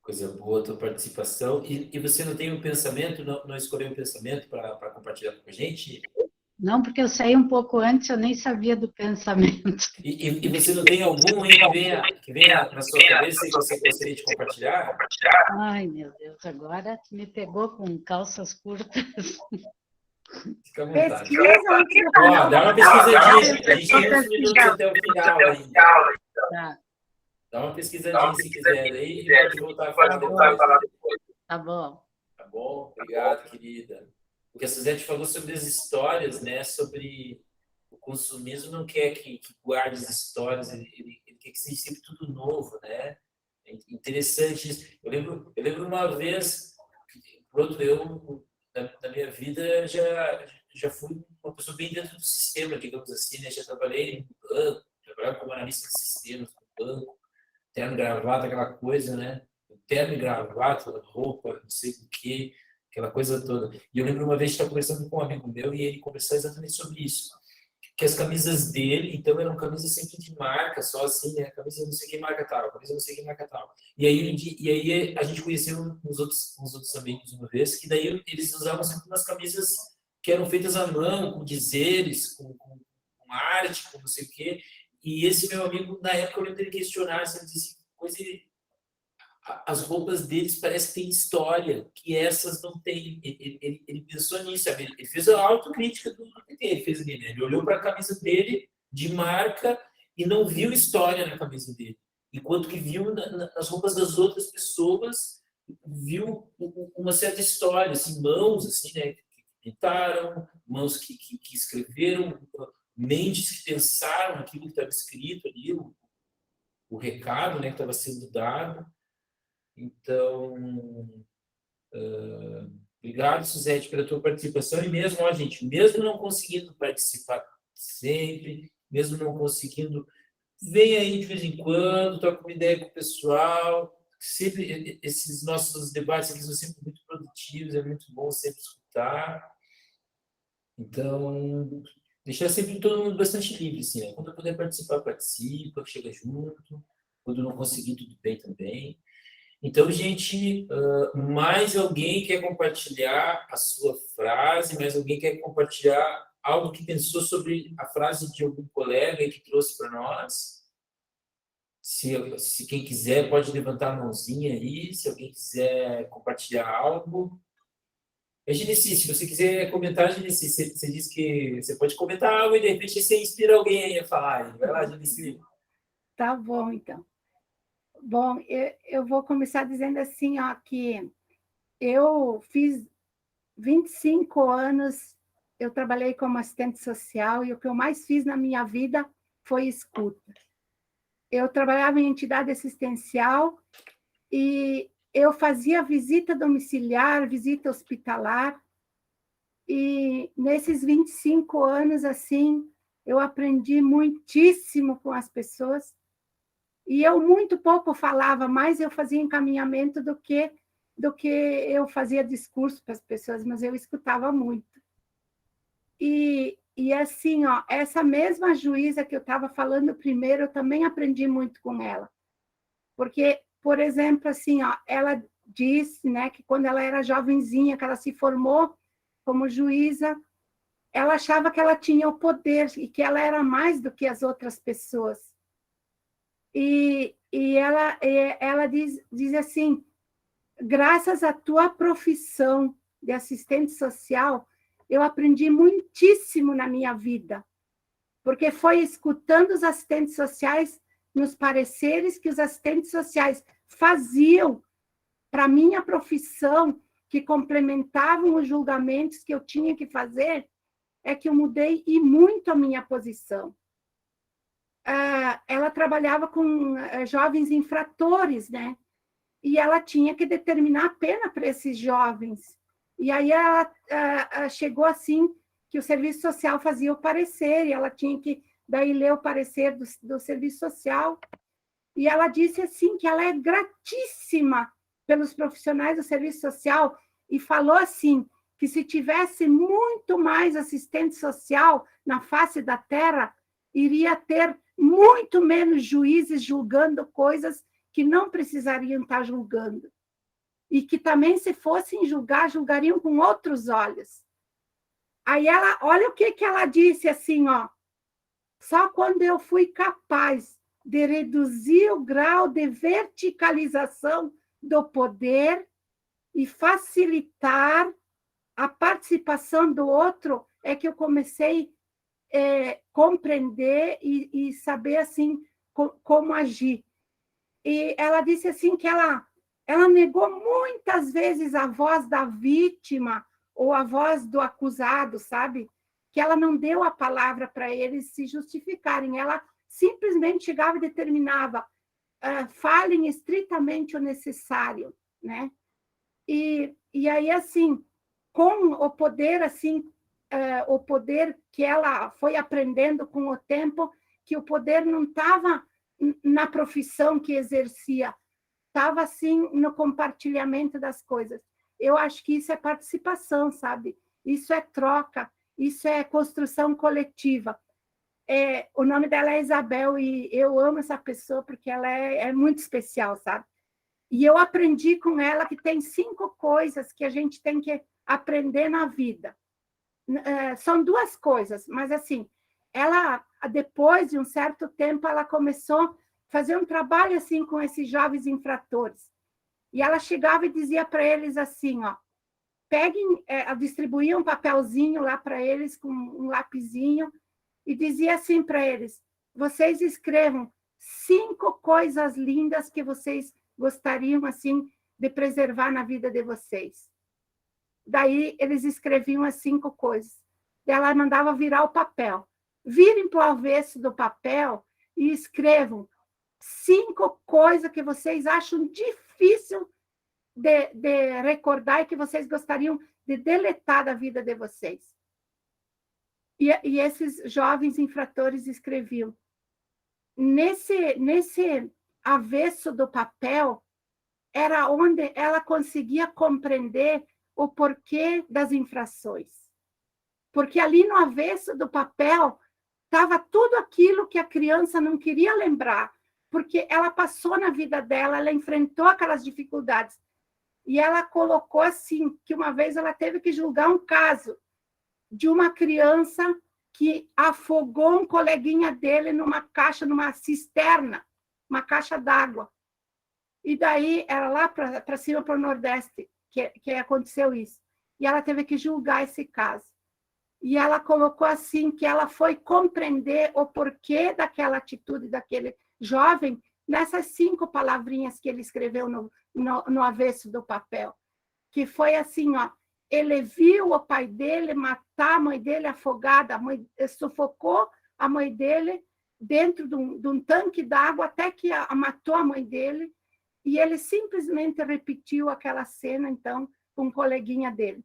Coisa boa a tua participação. E você não tem um pensamento, não escolheu um pensamento para compartilhar com a gente? Não, porque eu saí um pouco antes, eu nem sabia do pensamento. E você não tem algum aí que venha na sua cabeça e você gostaria de compartilhar? Ai, meu Deus, agora me pegou com calças curtas. Fica à vontade. Pesquisa. Dá uma pesquisadinha. A gente tem uns minutos até o final ainda. Tá. Dá uma pesquisadinha se quiser aí e pode voltar a falar depois. Tá bom. Tá bom? Obrigado, querida. O que a Suzete falou sobre as histórias, né? Sobre o consumismo, não quer que guarde as histórias, ele quer que seja sempre tudo novo, né? É interessante isso. Eu lembro uma vez, pronto, eu, na minha vida, já fui uma pessoa bem dentro do sistema, digamos assim, né? Já trabalhei no banco, trabalhava como analista de sistemas no banco, terno, gravata, aquela coisa, né? terno e gravata, roupa, não sei o quê, aquela coisa toda. E eu lembro uma vez de estar conversando com um amigo meu e ele conversou exatamente sobre isso. Que as camisas dele, então, eram camisas sempre de marca, só assim, né? Camisa não sei que marca tal, camisa não sei que marca tal. E aí a gente conheceu uns outros amigos uma vez, que daí eles usavam sempre umas camisas que eram feitas à mão, com dizeres, com arte, com não sei o quê. E esse meu amigo, na época, eu lembro dele questionar, assim, ele disse, coisa, as roupas deles parecem que têm história, que essas não têm. Ele pensou nisso, sabe? Ele fez a autocrítica do que ele fez ali, né? Ele olhou para a camisa dele, de marca, e não viu história na camisa dele. Enquanto que viu nas roupas das outras pessoas, viu uma certa história, assim, mãos, assim, né? Que pintaram, mãos que escreveram, mentes que pensaram aquilo que estava escrito ali, o recado, né, que estava sendo dado. Então, obrigado, Suzete, pela tua participação. E mesmo, ó, gente, mesmo não conseguindo participar sempre, mesmo não conseguindo, vem aí de vez em quando, troca uma ideia com o pessoal. Sempre, esses nossos debates aqui são sempre muito produtivos, é muito bom sempre escutar. Então, deixar sempre todo mundo bastante livre, assim, né? Quando eu puder participar, participa, chega junto. Quando não conseguir, tudo bem também. Então, gente, mais alguém quer compartilhar a sua frase? Mais alguém quer compartilhar algo que pensou sobre a frase de algum colega que trouxe para nós? Se quem quiser, pode levantar a mãozinha aí, se alguém quiser compartilhar algo. Genesi, se você quiser comentar, Genesi, você disse que você pode comentar algo e de repente você inspira alguém a falar. Vai lá, Genesi. Tá bom, então. Bom, eu vou começar dizendo assim, ó, que eu fiz 25 anos, eu trabalhei como assistente social e o que eu mais fiz na minha vida foi escuta. Eu trabalhava em entidade assistencial e eu fazia visita domiciliar, visita hospitalar, e nesses 25 anos, assim, eu aprendi muitíssimo com as pessoas, e eu muito pouco falava, mais eu fazia encaminhamento do que eu fazia discurso para as pessoas, mas eu escutava muito. E assim, ó, essa mesma juíza que eu estava falando primeiro, eu também aprendi muito com ela. Porque, por exemplo, assim, ó, ela disse, né, que quando ela era jovenzinha, que ela se formou como juíza, ela achava que ela tinha o poder e que ela era mais do que as outras pessoas. E ela diz assim, graças à tua profissão de assistente social, eu aprendi muitíssimo na minha vida, porque foi escutando os assistentes sociais nos pareceres que os assistentes sociais faziam para a minha profissão, que complementavam os julgamentos que eu tinha que fazer, é que eu mudei e muito a minha posição. Ela trabalhava com jovens infratores, né? E ela tinha que determinar a pena para esses jovens. E aí ela chegou assim, que o serviço social fazia o parecer, e ela tinha que daí ler o parecer do serviço social. E ela disse assim, que ela é gratíssima pelos profissionais do serviço social, e falou assim, que se tivesse muito mais assistente social na face da terra, iria ter muito menos juízes julgando coisas que não precisariam estar julgando. E que também, se fossem julgar, julgariam com outros olhos. Aí ela, olha o que ela disse assim, ó. Só quando eu fui capaz de reduzir o grau de verticalização do poder e facilitar a participação do outro, é que eu comecei a compreender e saber assim como agir. E ela disse assim que ela negou muitas vezes a voz da vítima ou a voz do acusado, sabe? Que ela não deu a palavra para eles se justificarem. Ela simplesmente chegava e determinava, falem estritamente o necessário, né? E aí, assim, com o poder, assim, o poder que ela foi aprendendo com o tempo, que o poder não estava na profissão que exercia, estava assim no compartilhamento das coisas. Eu acho que isso é participação, sabe? Isso é troca, isso é construção coletiva. O nome dela é Isabel e eu amo essa pessoa porque ela é muito especial, sabe? E eu aprendi com ela que tem 5 coisas que a gente tem que aprender na vida. São 2 coisas, mas assim, ela, depois de um certo tempo, ela começou a fazer um trabalho assim com esses jovens infratores. E ela chegava e dizia para eles assim, ó, peguem, distribuía um papelzinho lá para eles com um lapisinho e dizia assim para eles: vocês escrevam 5 coisas lindas que vocês gostariam assim de preservar na vida de vocês. Daí eles escreviam as 5 coisas. Ela mandava virar o papel. Virem para o avesso do papel e escrevam 5 coisas que vocês acham difícil de recordar e que vocês gostariam de deletar da vida de vocês. E esses jovens infratores escreviam. Nesse avesso do papel, era onde ela conseguia compreender o porquê das infrações. Porque ali no avesso do papel estava tudo aquilo que a criança não queria lembrar, porque ela passou na vida dela, ela enfrentou aquelas dificuldades. E ela colocou assim, que uma vez ela teve que julgar um caso de uma criança que afogou um coleguinha dele numa caixa, numa cisterna, uma caixa d'água. E daí, era lá para cima, para o Nordeste, que aconteceu isso. E ela teve que julgar esse caso. E ela colocou assim, que ela foi compreender o porquê daquela atitude daquele jovem nessas 5 palavrinhas que ele escreveu no avesso do papel. Que foi assim, ó, ele viu o pai dele matar a mãe dele afogada, sufocou a mãe dele dentro de um tanque d'água até que matou a mãe dele, e ele simplesmente repetiu aquela cena, então, com um coleguinha dele.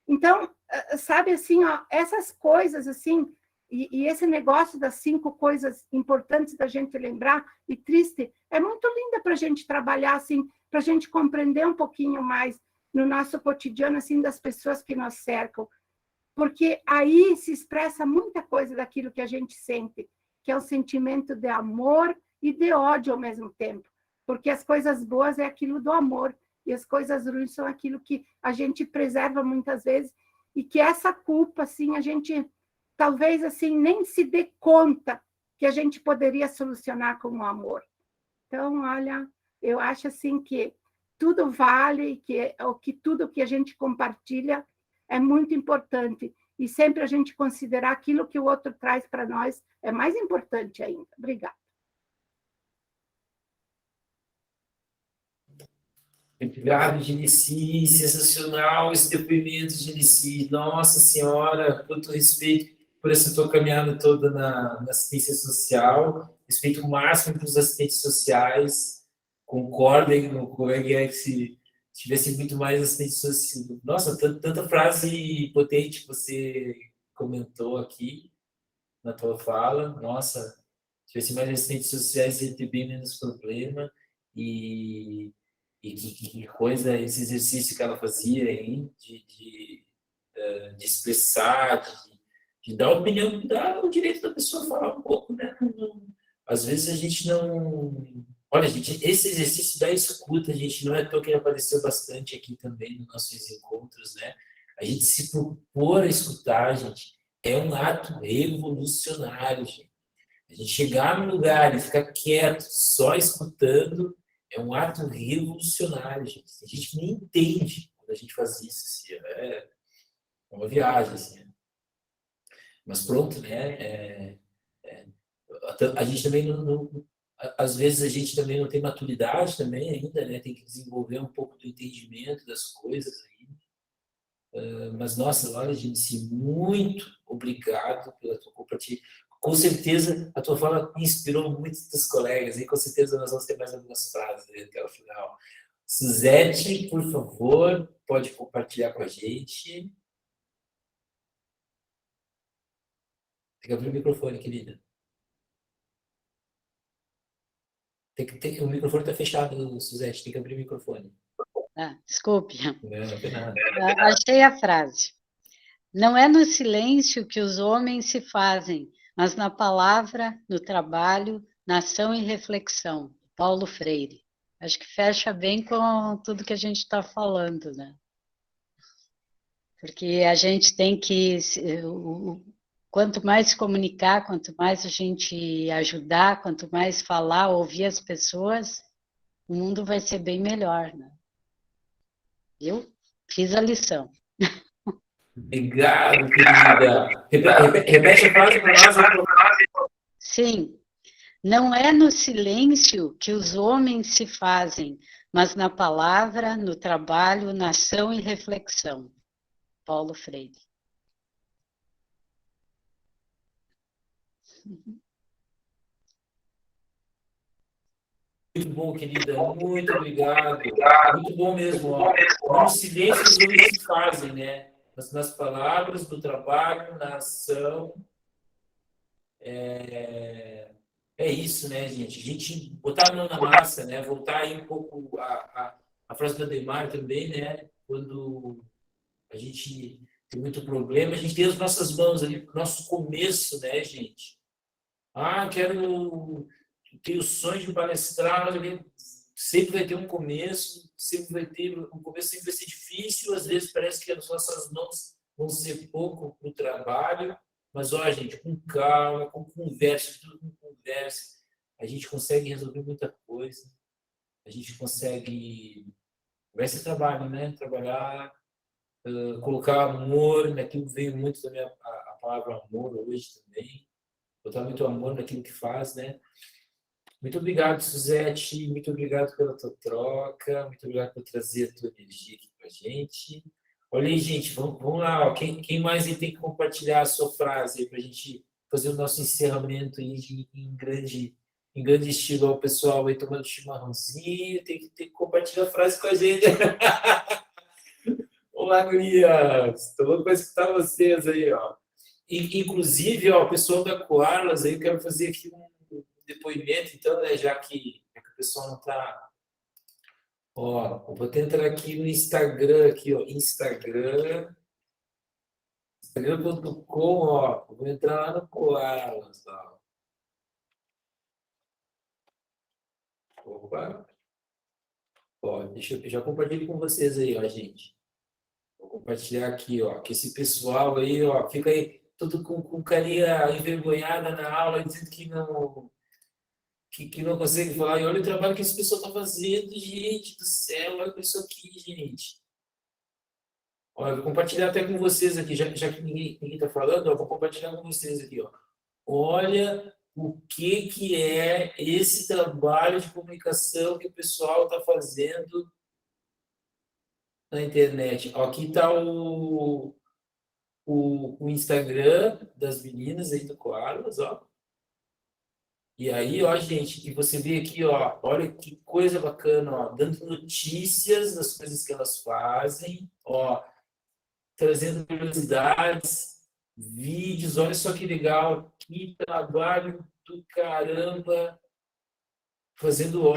Então, sabe assim, ó, essas coisas assim, e esse negócio das 5 coisas importantes da gente lembrar e triste, é muito linda para a gente trabalhar assim, para a gente compreender um pouquinho mais no nosso cotidiano assim das pessoas que nos cercam, porque aí se expressa muita coisa daquilo que a gente sente, que é o sentimento de amor e de ódio ao mesmo tempo, porque as coisas boas é aquilo do amor e as coisas ruins são aquilo que a gente preserva muitas vezes e que essa culpa assim a gente talvez assim nem se dê conta que a gente poderia solucionar com o amor. Então, olha, eu acho assim que tudo vale, que tudo que a gente compartilha é muito importante. E sempre a gente considerar aquilo que o outro traz para nós é mais importante ainda. Obrigada. Obrigado, Genici. Sensacional esse depoimento, Genici. Nossa Senhora, quanto respeito por essa tua caminhada toda na assistência social. Respeito máximo para os assistentes sociais. Concordem com o colega que se tivesse muito mais assistentes sociais. Nossa, tanta frase potente que você comentou aqui na tua fala. Nossa, se tivesse mais assistentes sociais, ia ter bem menos problema. E que coisa esse exercício que ela fazia aí, de expressar, de dar opinião, dar o direito da pessoa a falar um pouco, né? Às vezes a gente não... Olha, gente, esse exercício da escuta, a gente não é à toa que ele apareceu bastante aqui também nos nossos encontros, né? A gente se propor a escutar, gente, é um ato revolucionário, gente. A gente chegar no lugar e ficar quieto, só escutando, é um ato revolucionário, gente. A gente nem entende quando a gente faz isso. Assim, é uma viagem, assim. Mas pronto, né? A gente também às vezes a gente também não tem maturidade também ainda, né? Tem que desenvolver um pouco do entendimento das coisas aí. Mas, nossa, olha, gente, muito obrigado pela tua compartilha. Com certeza, a tua fala inspirou muitos dos colegas e com certeza nós vamos ter mais algumas frases até o final. Suzete, por favor, pode compartilhar com a gente. Fica para o microfone, querida. O microfone está fechado, Suzete, tem que abrir o microfone. Desculpe. Não tem nada. Achei a frase. Não é no silêncio que os homens se fazem, mas na palavra, no trabalho, na ação e reflexão. Paulo Freire. Acho que fecha bem com tudo que a gente está falando, né? Porque a gente tem que, quanto mais se comunicar, quanto mais a gente ajudar, quanto mais falar, ouvir as pessoas, o mundo vai ser bem melhor, né? Eu fiz a lição. Obrigado, querida. Repete a frase para nós. Sim. Não é no silêncio que os homens se fazem, mas na palavra, no trabalho, na ação e reflexão. Paulo Freire. Muito bom, querida. Muito obrigado. Muito bom mesmo. Ó. No silêncio os homens se fazem, né? Mas nas palavras, no trabalho, na ação. É isso, né, gente? A gente botar a mão na massa, né? Voltar aí um pouco a frase da Demar também, né? Quando a gente tem muito problema, a gente tem as nossas mãos ali, o nosso começo, né, gente? Tenho o sonho de palestrar, mas sempre vai ter um começo, um começo sempre vai ser difícil, às vezes parece que as nossas mãos vão ser pouco para o trabalho, mas, ó, gente, com calma, com conversa, tudo com conversa, a gente consegue resolver muita coisa, a gente consegue... Vai ser trabalho, né? Trabalhar, colocar amor naquilo que veio muito da a palavra amor hoje também, botar muito amor naquilo que faz, né? Muito obrigado, Suzete, muito obrigado pela tua troca, muito obrigado por trazer a tua energia aqui pra gente. Olha aí, gente, vamos lá, ó. Quem mais aí tem que compartilhar a sua frase para a gente fazer o nosso encerramento aí em grande estilo, ao pessoal aí tomando chimarrãozinho, tem que compartilhar a frase com a gente. Olá, gurias! Estou louco para escutar vocês aí, ó. Inclusive, ó, o pessoal da Koalas aí, eu quero fazer aqui um depoimento, então, né, já que o pessoal não está... Ó, eu vou tentar aqui no Instagram, aqui, ó, Instagram.com, ó, vou entrar lá no Koalas, ó. Opa. Ó, deixa eu já compartilhar com vocês aí, ó, gente. Vou compartilhar aqui, ó, que esse pessoal aí, ó, fica aí tudo com carinha envergonhada na aula, dizendo que não consegue falar. E olha o trabalho que esse pessoal está fazendo, gente do céu, olha isso aqui, gente. Olha, eu vou compartilhar até com vocês aqui, já que ninguém está falando, eu vou compartilhar com vocês aqui, ó. Olha o que é esse trabalho de comunicação que o pessoal está fazendo na internet. Ó, aqui está o Instagram das meninas aí do Koalas, ó. E aí, ó, gente, que você vê aqui, ó, olha que coisa bacana, ó, dando notícias das coisas que elas fazem, ó, trazendo curiosidades, vídeos, olha só que legal, que trabalho do caramba, fazendo, ó,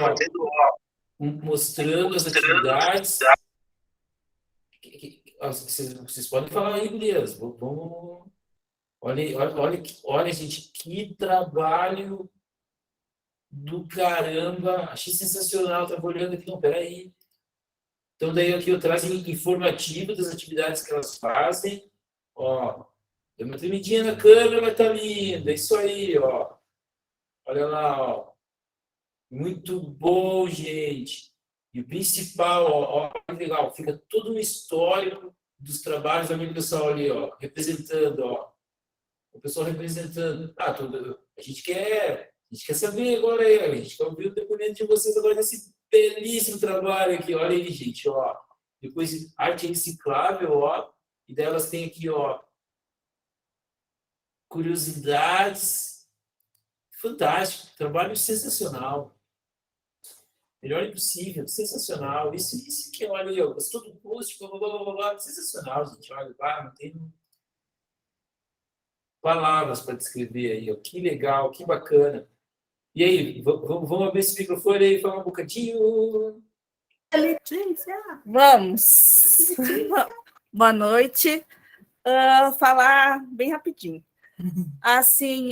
mostrando as atividades. Vocês podem falar aí, Elias, vamos... Olha, gente, que trabalho do caramba, achei sensacional, estava olhando aqui, não, peraí. Então, daí aqui eu trago informativo das atividades que elas fazem, ó, deu uma tremidinha na câmera, mas tá linda, isso aí, ó, olha lá, ó, muito bom, gente, e o principal, ó, que legal, fica todo um histórico dos trabalhos da minha pessoal ali, ó, representando, ó, o pessoal representando, a gente quer saber agora aí, a gente quer ouvir o depoimento de vocês agora nesse belíssimo trabalho aqui, olha aí, gente, ó. Depois, arte reciclável, ó, e delas tem aqui, ó, curiosidades, fantástico, trabalho sensacional, melhor impossível, sensacional, isso que, olha aí, ó, gostou do post, blá, blá, blá, blá, sensacional, gente, olha, não tem palavras para descrever aí, ó, que legal, que bacana. E aí, vamos abrir esse microfone aí e falar um bocadinho. Letícia. Vamos. Boa noite. Falar bem rapidinho. Assim,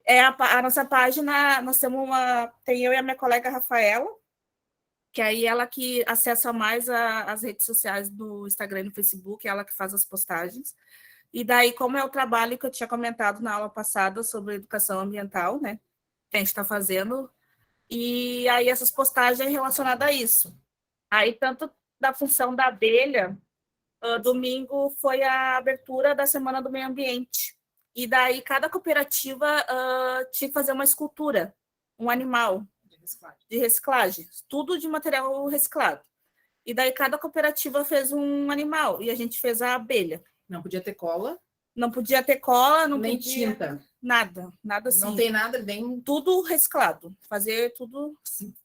a nossa página, nós temos tem eu e a minha colega Rafaela, que aí ela que acessa mais as redes sociais do Instagram e do Facebook, ela que faz as postagens. E daí, como é o trabalho que eu tinha comentado na aula passada sobre educação ambiental, né? Que a gente está fazendo. E aí essas postagens relacionadas a isso. Aí, tanto da função da abelha, domingo foi a abertura da Semana do Meio Ambiente. E daí cada cooperativa tinha que fazer uma escultura, um animal de reciclagem, tudo de material reciclado. E daí cada cooperativa fez um animal, e a gente fez a abelha. Não podia ter cola? Não podia ter cola, não nem podia... tinta? Nada assim. Não tem nada, bem... Tudo reciclado, fazer tudo...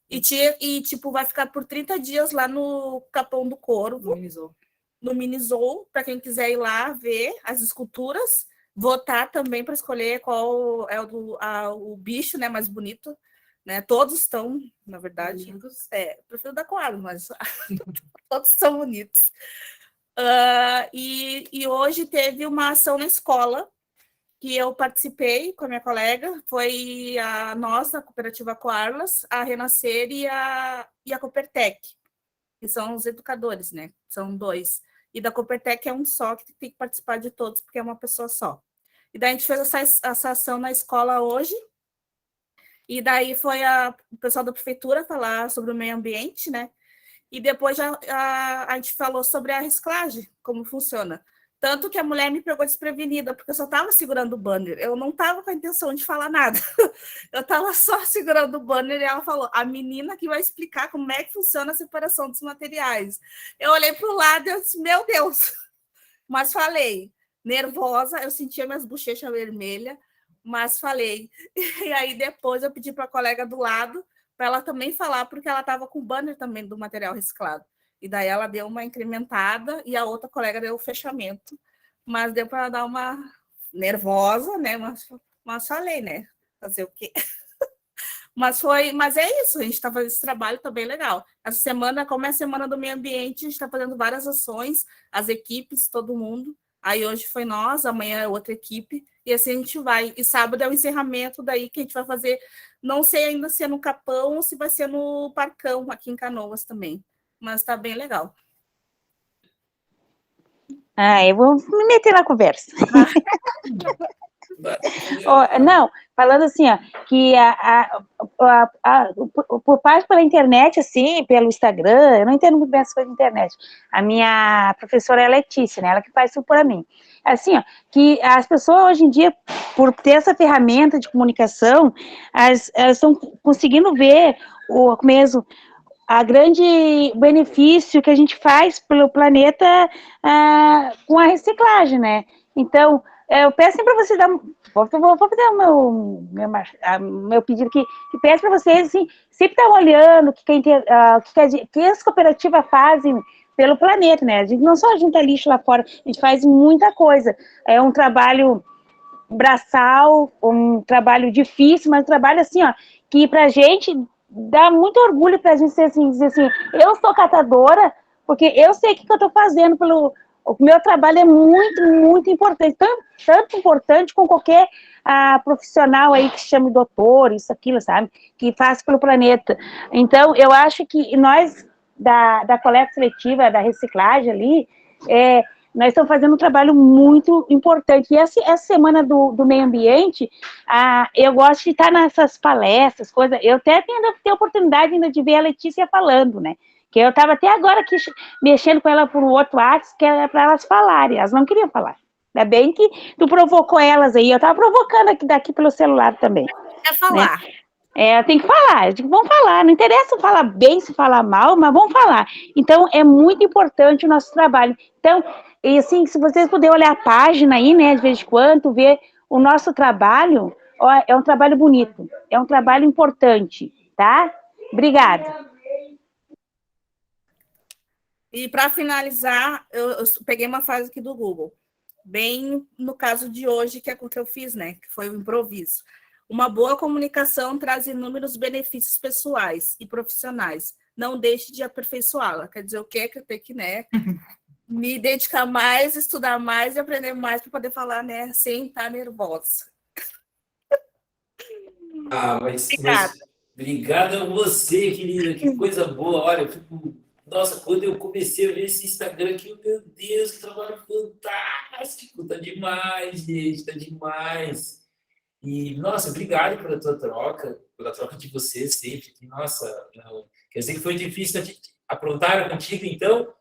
E tipo, vai ficar por 30 dias lá no Capão do Corvo. No Minizou, para quem quiser ir lá ver as esculturas, votar também para escolher qual é o bicho, né, mais bonito. Né? Todos estão, na verdade... prefiro da Coab, mas todos são bonitos. E hoje teve uma ação na escola que eu participei com a minha colega, foi a nossa cooperativa Coarlas, a Renascer e a Coopertec, que são os educadores, né? São 2. E da Coopertec é um só, que tem que participar de todos, porque é uma pessoa só. E daí a gente fez essa ação na escola hoje, e daí foi o pessoal da prefeitura falar sobre o meio ambiente, né? E depois a gente falou sobre a reciclagem, como funciona. Tanto que a mulher me pegou desprevenida, porque eu só estava segurando o banner. Eu não estava com a intenção de falar nada. Eu estava só segurando o banner e ela falou, a menina que vai explicar como é que funciona a separação dos materiais. Eu olhei para o lado e eu disse, meu Deus! Mas falei, nervosa, eu sentia minhas bochechas vermelhas, mas falei. E aí depois eu pedi para a colega do lado, para ela também falar, porque ela estava com o banner também do material reciclado. E daí ela deu uma incrementada e a outra colega deu o fechamento. Mas deu para dar uma nervosa, né? Mas falei, né? Fazer o quê? Mas é isso, a gente está fazendo esse trabalho, está bem legal. Essa semana, como é a Semana do Meio Ambiente, a gente está fazendo várias ações, as equipes, todo mundo. Aí hoje foi nós, amanhã é outra equipe, e assim a gente vai. E sábado é o encerramento daí que a gente vai fazer, não sei ainda se é no Capão ou se vai ser no Parcão, aqui em Canoas também. Mas está bem legal. Eu vou me meter na conversa. Não, falando assim, ó, que por parte pela internet, assim, pelo Instagram, eu não entendo muito bem essas coisas de internet. A minha professora é a Letícia, né? Ela que faz isso para mim. Assim, ó, que as pessoas hoje em dia, por ter essa ferramenta de comunicação, elas estão conseguindo ver mesmo a grande benefício que a gente faz pelo planeta com a reciclagem, né? Então, eu peço para vocês dar... Vou fazer o meu pedido aqui, que peço para vocês, assim, sempre estar olhando o que as cooperativas fazem pelo planeta, né? A gente não só junta lixo lá fora, a gente faz muita coisa. É um trabalho braçal, um trabalho difícil, mas um trabalho, assim, ó, que pra gente... dá muito orgulho para a gente dizer assim, eu sou catadora, porque eu sei o que eu estou fazendo, o meu trabalho é muito, muito importante, tanto importante como qualquer profissional aí que se chame doutor, isso, aquilo, sabe, que faz pelo planeta. Então, eu acho que nós, da coleta seletiva, da reciclagem ali, nós estamos fazendo um trabalho muito importante. E essa semana do meio ambiente, eu gosto de estar nessas palestras, coisas. Eu até tenho a oportunidade ainda de ver a Letícia falando, né? Que eu estava até agora aqui mexendo com ela por outro WhatsApp, que era para elas falarem. Elas não queriam falar. Ainda bem que tu provocou elas aí. Eu estava provocando daqui pelo celular também. É falar. Né? Tem que falar. Eu digo, vamos falar. Não interessa falar bem, se falar mal, mas vamos falar. Então, é muito importante o nosso trabalho. Então, e assim, se vocês puderem olhar a página aí, né, de vez em quando, ver o nosso trabalho, é um trabalho bonito, é um trabalho importante, tá? Obrigada. E para finalizar, eu peguei uma frase aqui do Google, bem no caso de hoje, que é o que eu fiz, né, que foi o improviso. Uma boa comunicação traz inúmeros benefícios pessoais e profissionais. Não deixe de aperfeiçoá-la. Quer dizer, o que é que eu tenho que, né, me dedicar mais, estudar mais e aprender mais para poder falar, né, sem estar nervosa. Mas obrigado a você, querida, que coisa boa. Olha, eu fico... Nossa, quando eu comecei a ver esse Instagram aqui, meu Deus, que trabalho fantástico, tá demais, gente, tá demais. E, nossa, obrigado pela tua troca, pela troca de você sempre. Nossa, quer dizer que foi difícil aprontar contigo, então,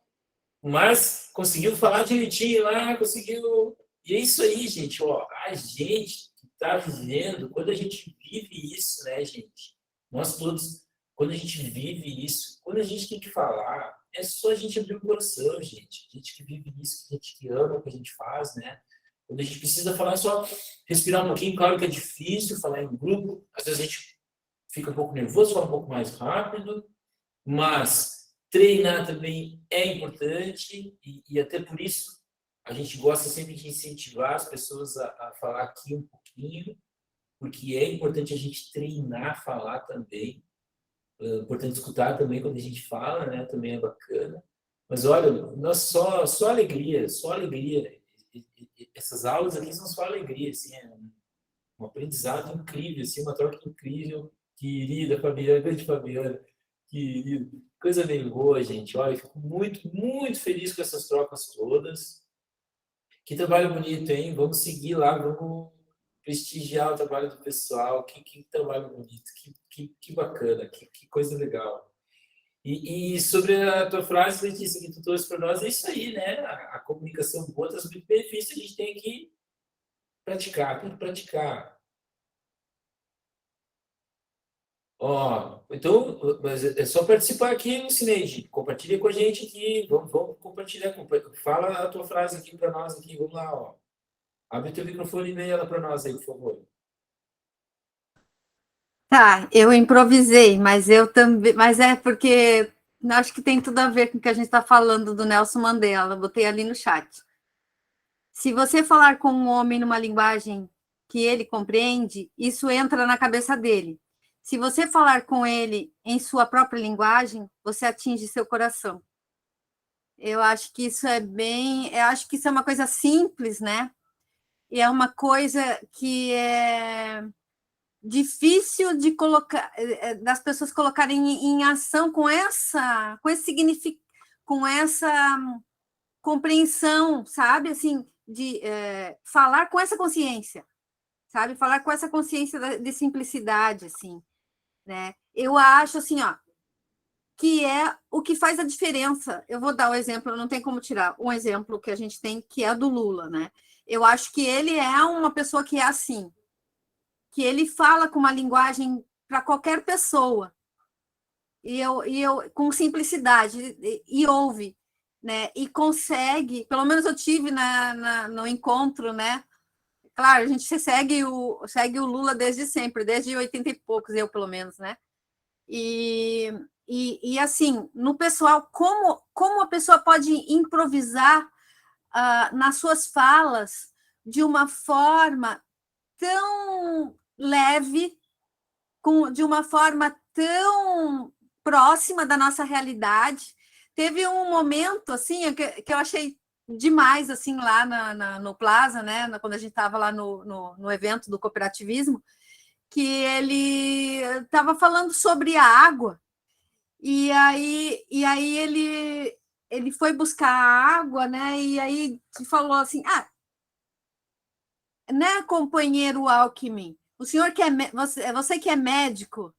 mas conseguiu falar direitinho lá, conseguiu. E é isso aí, gente, ó, a gente que está vivendo, quando a gente vive isso, né, gente? Nós todos, quando a gente vive isso, quando a gente tem que falar, é só a gente abrir o coração, gente. A gente que vive isso, a gente que ama o que a gente faz, né? Quando a gente precisa falar, é só respirar um pouquinho. Claro que é difícil falar em grupo, às vezes a gente fica um pouco nervoso, fala um pouco mais rápido, mas treinar também é importante e até por isso a gente gosta sempre de incentivar as pessoas a falar aqui um pouquinho, porque é importante a gente treinar, falar também. É importante escutar também quando a gente fala, né? Também é bacana. Mas olha, nós só alegria, só alegria. Essas aulas aqui são só alegria, assim, é um aprendizado incrível, assim, uma troca incrível. Querida Fabiana, grande Fabiana, querida, coisa bem boa, gente. Olha, eu fico muito, muito feliz com essas trocas todas. Que trabalho bonito, hein? Vamos seguir lá, vamos prestigiar o trabalho do pessoal. Que trabalho bonito, que bacana, que coisa legal. E sobre a tua frase, Letícia, que tu trouxe para nós, é isso aí, né? A comunicação boa traz muito benefício, a gente tem que praticar, tem que praticar. Ó, então, mas é só participar aqui, Lucineide. Compartilha com a gente aqui, vamos compartilhar. Fala a tua frase aqui para nós, aqui, vamos lá, ó. Abre teu microfone e lê ela para nós aí, por favor. Tá, eu improvisei, mas eu também, mas é porque acho que tem tudo a ver com o que a gente está falando do Nelson Mandela, botei ali no chat. Se você falar com um homem numa linguagem que ele compreende, isso entra na cabeça dele. Se você falar com ele em sua própria linguagem, você atinge seu coração. Eu acho que isso eu acho que isso é uma coisa simples, né? E é uma coisa que é difícil de colocar, das pessoas colocarem em ação com esse significado, com essa compreensão, sabe, assim, de falar com essa consciência, sabe, falar com essa consciência de simplicidade, assim, né? Eu acho assim, ó, que é o que faz a diferença. Eu vou dar o exemplo, não tem como tirar um exemplo que a gente tem, que é do Lula, né? Eu acho que ele é uma pessoa que é assim, que ele fala com uma linguagem para qualquer pessoa, e eu com simplicidade, e ouve, né? E consegue, pelo menos eu tive no encontro, né? Claro, a gente segue o Lula desde sempre, desde 80 e poucos, eu pelo menos, né? E assim, no pessoal, como a pessoa pode improvisar nas suas falas de uma forma tão leve, de uma forma tão próxima da nossa realidade. Teve um momento assim que eu achei demais, assim, lá no Plaza, né, quando a gente estava lá no evento do cooperativismo, que ele estava falando sobre a água, e aí ele foi buscar a água, né, e aí falou assim, né, companheiro Alckmin, o senhor que você que é médico,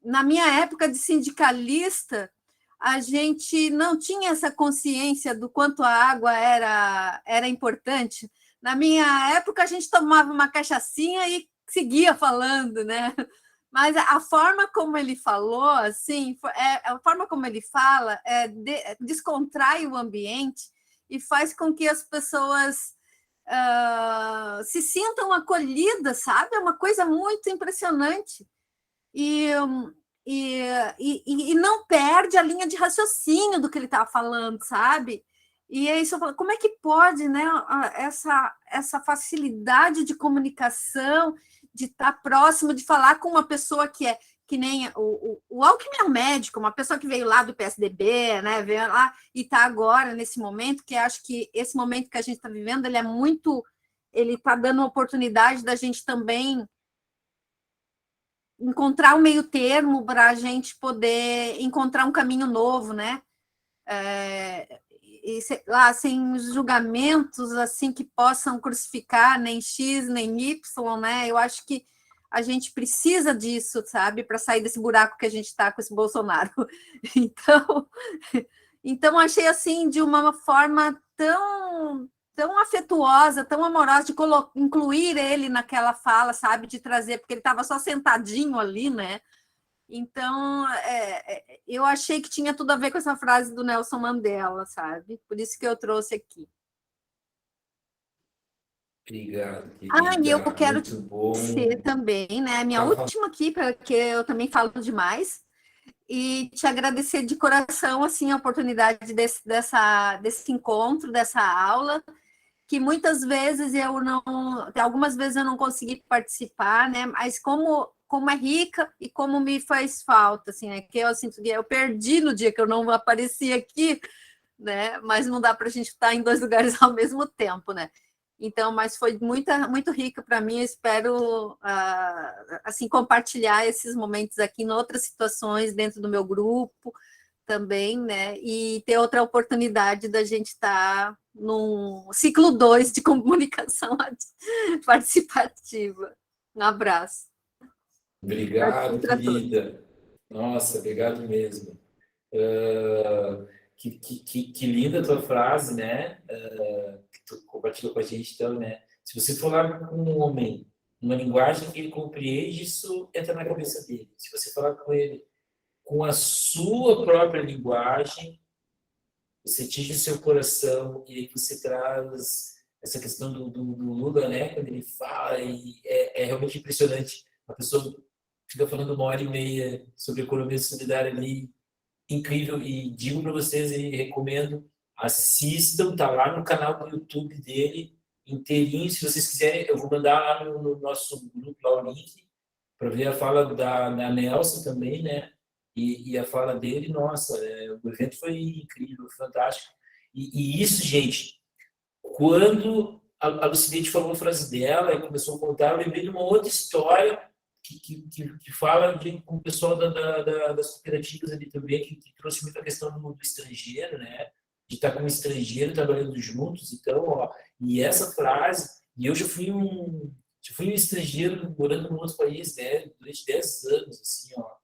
na minha época de sindicalista, a gente não tinha essa consciência do quanto a água era importante. Na minha época, a gente tomava uma cachaçinha e seguia falando, né? Mas a forma como ele falou, assim, a forma como ele fala descontrai o ambiente e faz com que as pessoas se sintam acolhidas, sabe? É uma coisa muito impressionante. E não perde a linha de raciocínio do que ele estava falando, sabe? E aí eu falo, como é que pode, né, essa facilidade de comunicação, de estar próximo, de falar com uma pessoa que nem o Alckmin é um médico, uma pessoa que veio lá do PSDB, né, veio lá e está agora nesse momento, que acho que esse momento que a gente está vivendo, ele está dando a oportunidade da gente também encontrar um meio termo para a gente poder encontrar um caminho novo, né? E lá sem julgamentos assim que possam crucificar nem X nem Y, né? Eu acho que a gente precisa disso, sabe, para sair desse buraco que a gente está com esse Bolsonaro. Então achei assim de uma forma tão afetuosa, tão amorosa, de incluir ele naquela fala, sabe, de trazer, porque ele estava só sentadinho ali, né? Então, eu achei que tinha tudo a ver com essa frase do Nelson Mandela, sabe? Por isso que eu trouxe aqui. Obrigado, E eu querida. quero Muito bom. dizer também, né? A minha última aqui, porque eu também falo demais, e te agradecer de coração, assim, a oportunidade desse encontro, dessa aula, que muitas vezes algumas vezes eu não consegui participar, né? Mas como é rica e como me faz falta, assim, né? Que eu sinto que eu perdi no dia que eu não apareci aqui, né? Mas não dá para a gente estar em 2 lugares ao mesmo tempo, né? Então, mas foi muito rica para mim. Eu espero assim compartilhar esses momentos aqui em outras situações dentro do meu grupo também, né? E ter outra oportunidade da gente estar num ciclo 2 de comunicação participativa. Um abraço. Obrigado, querida. Nossa, obrigado mesmo. Que linda a tua frase, né? Que tu compartilhou com a gente, então, né? Se você falar com um homem uma linguagem que ele compreende, isso entra na cabeça dele. Se você falar com ele com a sua própria linguagem, você atinge o seu coração, e aí você traz essa questão do Lula, né? Quando ele fala, e é realmente impressionante. A pessoa fica falando 1h30 sobre economia solidária ali, incrível, e digo para vocês e recomendo, assistam, tá lá no canal do YouTube dele, inteirinho. Se vocês quiserem, eu vou mandar lá no nosso grupo lá o link, para ver a fala da Nelson também, né? E a fala dele, nossa, o evento foi incrível, fantástico. E isso, gente, quando a Lucidete falou a frase dela e começou a contar, eu lembrei de uma outra história que fala com o pessoal das cooperativas ali também, que trouxe muita questão do estrangeiro, né? De estar com um estrangeiro trabalhando juntos. Então, ó, e essa frase, e eu já fui um estrangeiro morando num outro país, né? Durante 10 anos, assim, ó.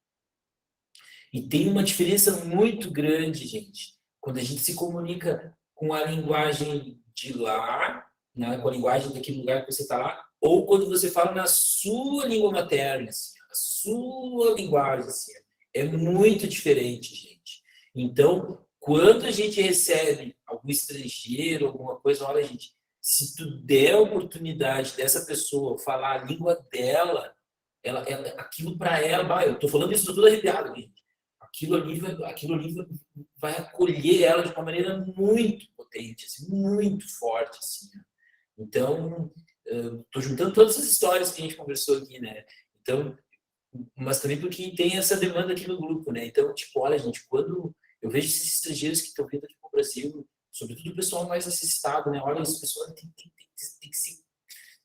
E tem uma diferença muito grande, gente, quando a gente se comunica com a linguagem de lá, né, com a linguagem daquele lugar que você está lá, ou quando você fala na sua língua materna, assim, a sua linguagem. Assim, é muito diferente, gente. Então, quando a gente recebe algum estrangeiro, alguma coisa, olha, gente, se tu der a oportunidade dessa pessoa falar a língua dela, aquilo para ela, eu estou falando isso, estou todo arrepiado, gente. Aquilo ali vai acolher ela de uma maneira muito potente, assim, muito forte, assim. Então, estou juntando todas as histórias que a gente conversou aqui, né? Então, mas também porque tem essa demanda aqui no grupo, né? Então, tipo, olha, gente, quando eu vejo esses estrangeiros que estão vindo aqui para o Brasil, sobretudo o pessoal mais necessitado, né? Olha, esse pessoal tem que ser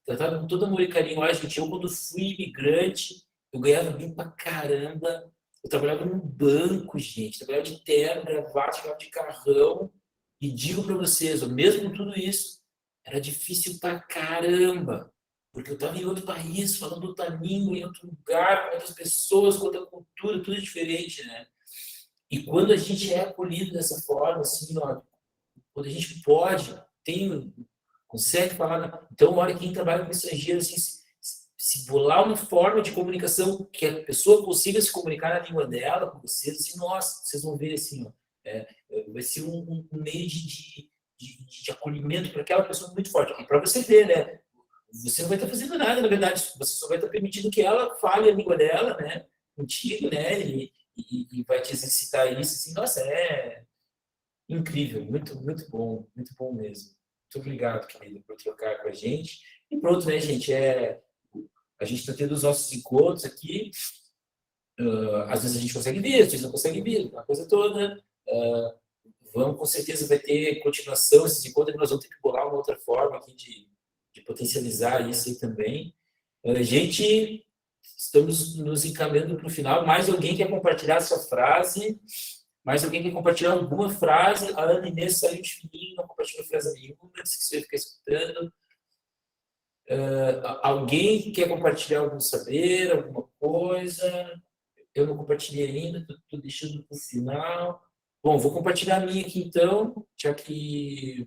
tratado com todo amor e carinho. Olha, gente, eu quando fui imigrante, eu ganhava bem pra caramba. Eu trabalhava num banco, gente, trabalhava de terno, gravata, trabalhava de carrão, e digo para vocês, mesmo com tudo isso, era difícil pra caramba, porque eu estava em outro país, falando outra língua, em outro lugar, com outras pessoas, com outra cultura, tudo diferente, né? E quando a gente é acolhido dessa forma, assim, ó, quando a gente consegue falar, então, olha, quem trabalha com estrangeiro, assim, se bolar uma forma de comunicação que a pessoa consiga se comunicar na língua dela com vocês, assim, nossa, vocês vão ver, assim, ó, vai ser um meio de acolhimento para aquela pessoa muito forte. E para você ver, né, você não vai estar fazendo nada, na verdade, você só vai estar permitindo que ela fale a língua dela, né, contigo, né, e vai te exercitar isso, assim, nossa, incrível, muito bom mesmo. Muito obrigado, querido, por trocar com a gente. E pronto, né, gente? A gente está tendo os nossos encontros aqui. Às vezes a gente consegue vir, às vezes não consegue vir, a coisa toda. Vamos, com certeza, vai ter continuação esses encontros, nós vamos ter que bolar uma outra forma aqui de potencializar isso aí também. Gente, estamos nos encaminhando para o final. Mais alguém quer compartilhar a sua frase? Mais alguém quer compartilhar alguma frase? A Ana Inês saiu de fininho, não compartilhou frase nenhuma, se você ficar escutando. Alguém quer compartilhar algum saber, alguma coisa? Eu não compartilhei ainda, estou deixando para o final. Bom, vou compartilhar a minha aqui então, já que...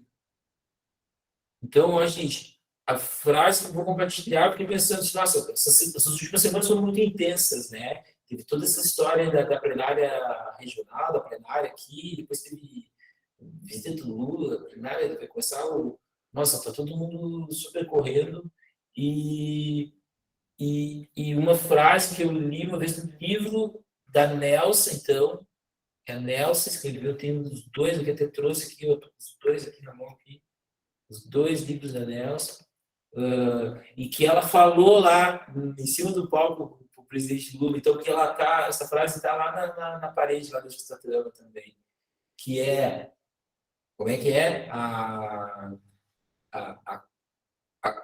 Então, ó, gente, a frase que eu vou compartilhar, porque pensando assim, nossa, essas últimas semanas foram muito intensas, né? Teve toda essa história da plenária regional, da plenária aqui, depois teve visita do Lula, a plenária vai começar o... Nossa, tá todo mundo super correndo. E uma frase que eu li uma vez no livro da Nelsa, então, que a Nelsa escreveu, tem os dois, eu até trouxe aqui, os dois aqui na mão, aqui, os dois livros da Nelsa, e que ela falou lá, em cima do palco, para o presidente Lula, então, que essa frase está lá na parede, lá da Justiça também, que é, como é que é?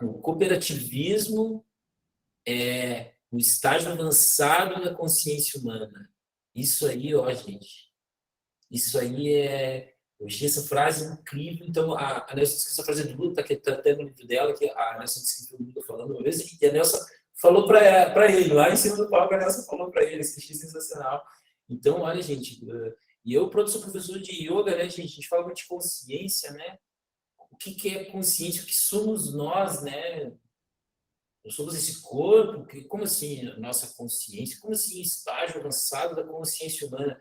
O cooperativismo é o estágio avançado da consciência humana. Isso aí, ó, gente. Isso aí é... Eu achei essa frase incrível. Então, a Nelson disse que essa frase é do Lula, que está até no livro dela, que a Nelson disse que o Lula falando uma vez, e a Nelson falou para ele, lá em cima do palco, a Nelson falou para ele. Isso achei sensacional. Então, olha, gente, e eu, pronto, sou professor de yoga, né, gente? A gente fala muito de consciência, né? O que é consciência? O que somos nós, né? Nós somos esse corpo, como assim a nossa consciência? Como assim estágio avançado da consciência humana?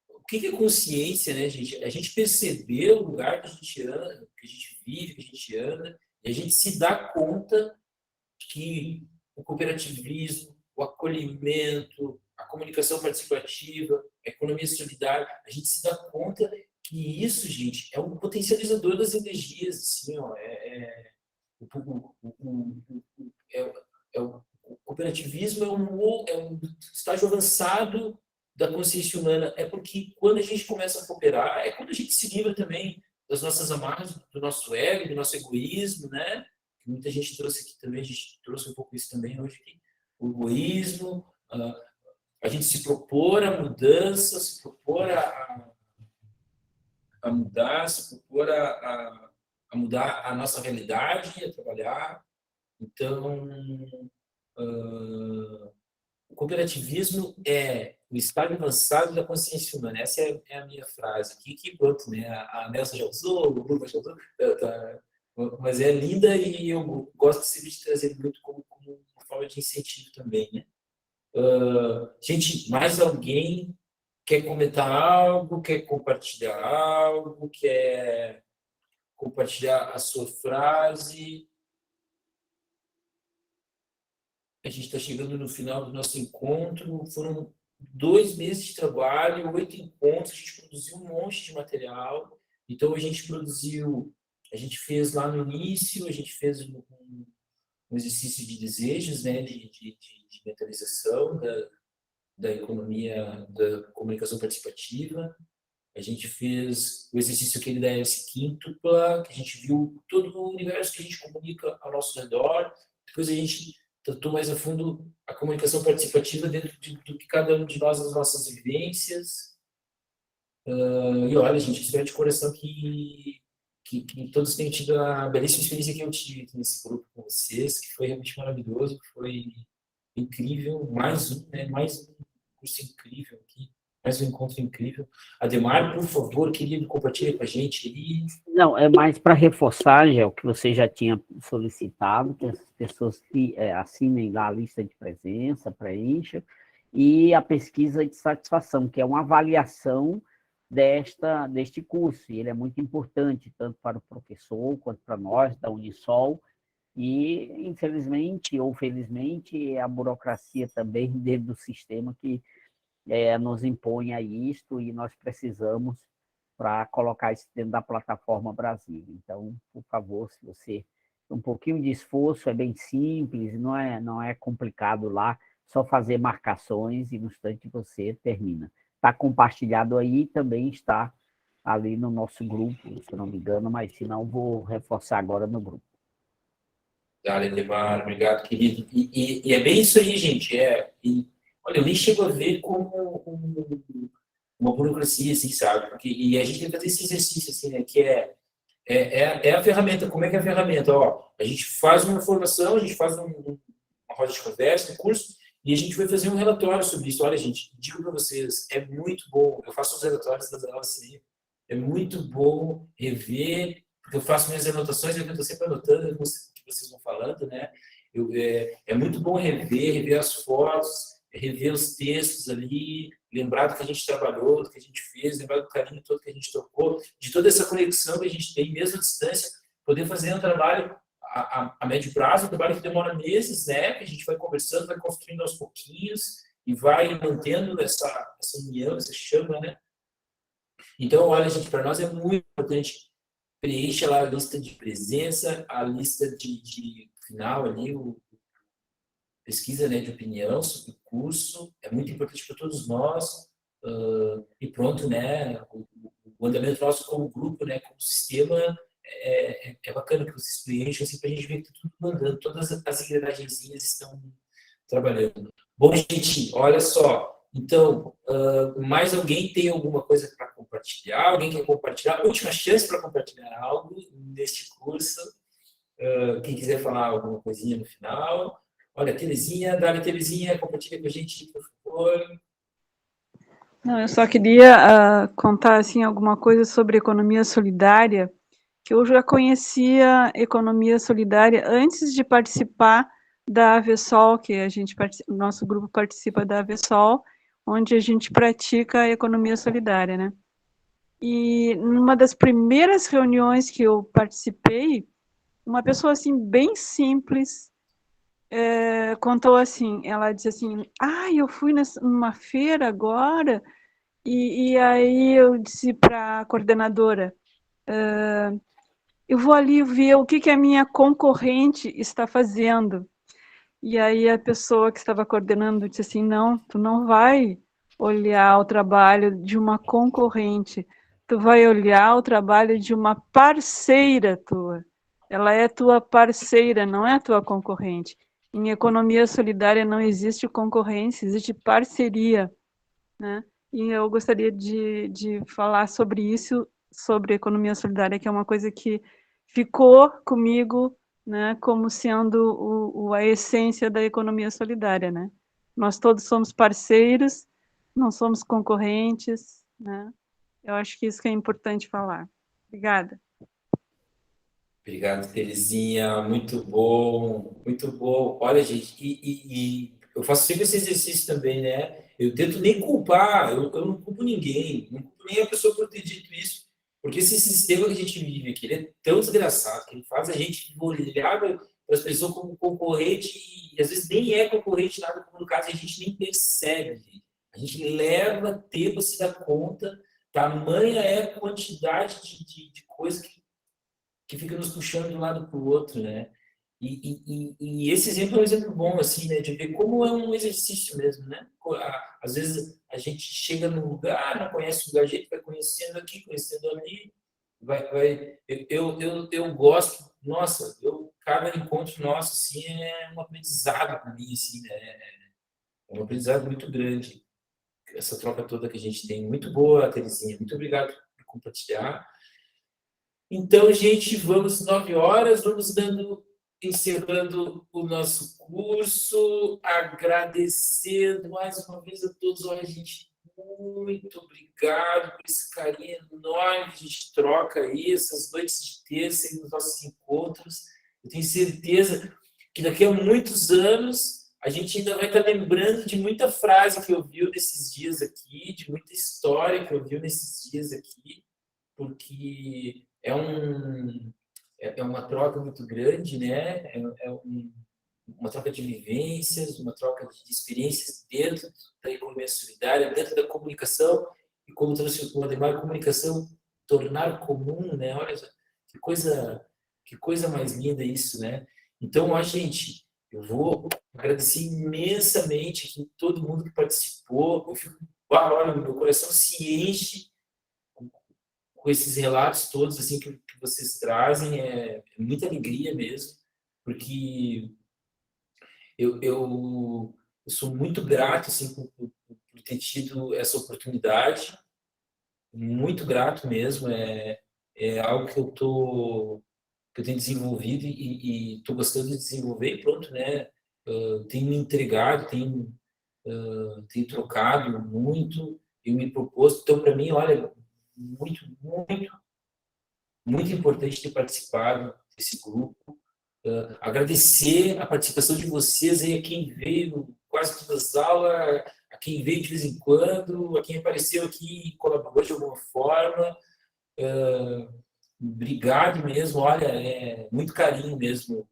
O que é consciência, né, gente? A gente perceber o lugar que a gente anda, que a gente vive, que a gente anda, e a gente se dá conta que o cooperativismo, o acolhimento, a comunicação participativa, a economia solidária, a gente se dá conta que isso, gente, é um potencializador das energias, assim, ó, o cooperativismo é um estágio avançado da consciência humana. É porque quando a gente começa a cooperar, é quando a gente se livra também das nossas amarras, do nosso ego, do nosso egoísmo, né? Muita gente trouxe aqui também, a gente trouxe um pouco isso também hoje aqui. O egoísmo, a gente se propor a mudança, se propor a mudar, se propor a mudar a nossa realidade, a trabalhar. Então, o cooperativismo é o estágio avançado da consciência humana. Essa é a minha frase aqui, que pronto, né? A Nelson já usou, o Lula já usou, mas é linda e eu gosto sempre de trazer muito como uma forma de incentivo também, né? Gente, mais alguém quer comentar algo, quer compartilhar algo, quer compartilhar a sua frase? A gente está chegando no final do nosso encontro. Foram 2 meses de trabalho, 8 encontros, a gente produziu um monte de material. Então, a gente fez lá no início, a gente fez um exercício de desejos, né, de mentalização da economia, da comunicação participativa. A gente fez o exercício aquele da hélice quíntupla, que a gente viu todo o universo que a gente comunica ao nosso redor. Depois a gente tratou mais a fundo a comunicação participativa dentro do que cada um de nós, as nossas vivências. E olha, gente, espero de coração que todos tenham tido a belíssima experiência que eu tive aqui nesse grupo com vocês, que foi realmente maravilhoso, foi incrível. Mais um curso incrível aqui, mais um encontro incrível. Ademar, por favor, querido, compartilhe com a gente aí. Não, é mais para reforçar, já o que você já tinha solicitado, que as pessoas assinem lá a lista de presença, preencham, e a pesquisa de satisfação, que é uma avaliação deste curso, e ele é muito importante, tanto para o professor, quanto para nós, da Unisol, e, infelizmente, ou felizmente, é a burocracia também dentro do sistema que nos impõe a isto, e nós precisamos para colocar isso dentro da plataforma Brasil. Então, por favor, se você um pouquinho de esforço, é bem simples, não é complicado lá, só fazer marcações e no instante você termina. Está compartilhado aí, também está ali no nosso grupo, se eu não me engano, mas se não, vou reforçar agora no grupo. Dale, Edemar, obrigado, querido. E é bem isso aí, gente. Olha, eu nem chego a ver como uma burocracia, assim, sabe? E a gente tem que fazer esse exercício, assim, né? Que é a ferramenta. Como é que é a ferramenta? Ó, a gente faz uma formação, a gente faz uma roda de conversa, um curso, e a gente vai fazer um relatório sobre isso. Olha, gente, digo para vocês, é muito bom. Eu faço os relatórios das aulas assim. É muito bom rever, porque eu faço minhas anotações, eu estou sempre anotando o que vocês vão falando, né? É muito bom rever as fotos, rever os textos ali, lembrar do que a gente trabalhou, do que a gente fez, lembrar do carinho todo que a gente tocou, de toda essa conexão que a gente tem, mesmo à distância, poder fazer um trabalho a médio prazo, um trabalho que demora meses, né? Que a gente vai conversando, vai construindo aos pouquinhos e vai mantendo essa união, essa chama, né? Então, olha, gente, para nós é muito importante preencher lá a lista de presença, a lista de final ali, pesquisa, né, de opinião sobre o curso, é muito importante para todos nós, e pronto, né, o andamento nosso como grupo, né, como sistema, é bacana que vocês preenchem, assim, para a gente ver que está tudo andando, todas as engrenagenzinhas estão trabalhando. Bom, gente, olha só, então, mais alguém tem alguma coisa para compartilhar? Alguém quer compartilhar? Última chance para compartilhar algo neste curso. Quem quiser falar alguma coisinha no final. Olha, Terezinha, Terezinha, compartilha com a gente, por favor. Não, eu só queria contar assim, alguma coisa sobre economia solidária, que eu já conhecia economia solidária antes de participar da AVESOL, que o nosso grupo participa da AVESOL, onde a gente pratica a economia solidária, né? E numa das primeiras reuniões que eu participei, uma pessoa assim bem simples contou assim, ela disse assim, eu fui numa feira agora, e aí eu disse para a coordenadora, eu vou ali ver o que a minha concorrente está fazendo. E aí a pessoa que estava coordenando disse assim, não, tu não vai olhar o trabalho de uma concorrente, tu vai olhar o trabalho de uma parceira tua. Ela é tua parceira, não é tua concorrente. Em economia solidária não existe concorrência, existe parceria, né? E eu gostaria de falar sobre isso, sobre economia solidária, que é uma coisa que ficou comigo, né, como sendo a essência da economia solidária, né? Nós todos somos parceiros, não somos concorrentes, né? Eu acho que isso que é importante falar. Obrigada. Obrigado, Terezinha, muito bom, muito bom. Olha, gente, e eu faço sempre esse exercício também, né? Eu tento nem culpar, eu não culpo ninguém, não culpo nem a pessoa por ter dito isso, porque esse sistema que a gente vive aqui, ele é tão desgraçado, que ele faz a gente olhar para as pessoas como concorrente, e às vezes nem é concorrente nada, como no caso, a gente nem percebe. A gente leva tempo a se dar conta, tamanha é a quantidade de coisa que fica nos puxando de um lado para o outro, né? E esse exemplo é um exemplo bom, assim, né? De ver como é um exercício mesmo, né? Às vezes a gente chega num lugar, não conhece o lugar, a gente vai conhecendo aqui, conhecendo ali, eu gosto, nossa, cada encontro nosso, assim, é um aprendizado para mim, assim, né? É um aprendizado muito grande, essa troca toda que a gente tem. Muito boa, Terezinha, muito obrigado por compartilhar. Então, gente, vamos 9 horas, vamos encerrando o nosso curso, agradecendo mais uma vez a todos. Olha, gente, muito obrigado por esse carinho enorme que a gente troca aí, essas noites de terça e nos nossos encontros. Eu tenho certeza que daqui a muitos anos a gente ainda vai estar lembrando de muita frase que ouviu nesses dias aqui, de muita história que ouviu nesses dias aqui, porque é uma troca muito grande, né? Uma troca de vivências, uma troca de experiências dentro da economia solidária, dentro da comunicação, e como trouxe o Ademar, comunicação tornar comum, né? Olha só, que coisa mais linda isso, né? Então, ó, gente, eu vou agradecer imensamente aqui todo mundo que participou. Eu fico, olha, meu coração se enche com esses relatos todos assim que vocês trazem, é muita alegria mesmo, porque eu sou muito grato assim por ter tido essa oportunidade, muito grato mesmo, é algo que eu tenho desenvolvido e estou gostando de desenvolver e pronto, né? Tenho me entregado, tenho trocado muito, eu me proposto, então para mim, olha, muito, muito, muito importante ter participado desse grupo. Agradecer a participação de vocês aí, a quem veio quase todas as aulas, a quem veio de vez em quando, a quem apareceu aqui e colaborou de alguma forma. Obrigado mesmo, olha, é muito carinho mesmo.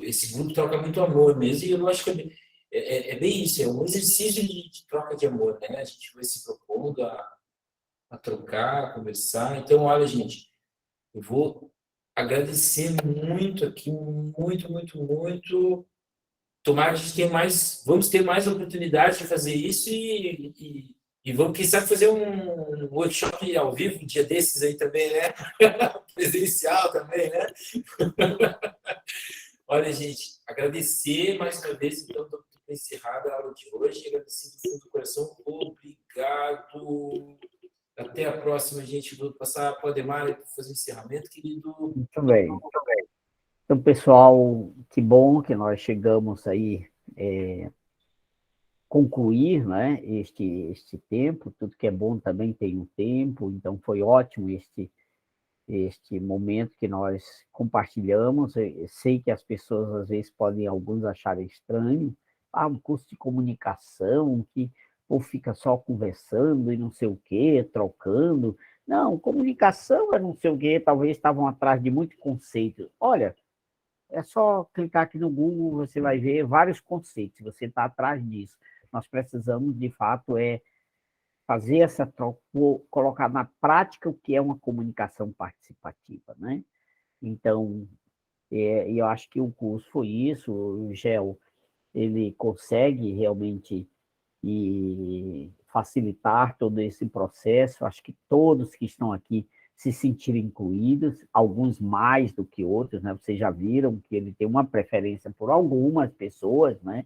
Esse grupo troca muito amor mesmo, e eu acho que é bem isso, é um exercício de troca de amor, né? A gente vai se propondo a trocar, a conversar. Então, olha, gente, eu vou agradecer muito aqui, muito, muito, muito. Tomara que a gente tenha vamos ter mais oportunidade de fazer isso e vamos, quem sabe, fazer um workshop ao vivo um dia desses aí também, né? Presencial também, né? Olha, gente, agradecer mais uma vez, então, para encerrar a aula de hoje, agradecer do fundo do coração, obrigado. Até a próxima, gente. Vou passar para o Ademar para fazer o encerramento, querido. Muito bem. Então, pessoal, que bom que nós chegamos aí concluir, né, este tempo. Tudo que é bom também tem um tempo, então foi ótimo este momento que nós compartilhamos. Eu sei que as pessoas, às vezes, podem, alguns acharem estranho, um curso de comunicação, que ou fica só conversando e não sei o quê, trocando. Não, comunicação é não sei o quê, talvez estavam atrás de muito conceito. Olha, é só clicar aqui no Google, você vai ver vários conceitos, se você está atrás disso. Nós precisamos, de fato, fazer essa troca, colocar na prática o que é uma comunicação participativa, né? Então, eu acho que o curso foi isso. O GEL, ele consegue realmente facilitar todo esse processo. Acho que todos que estão aqui se sentiram incluídos, alguns mais do que outros, né? Vocês já viram que ele tem uma preferência por algumas pessoas, né?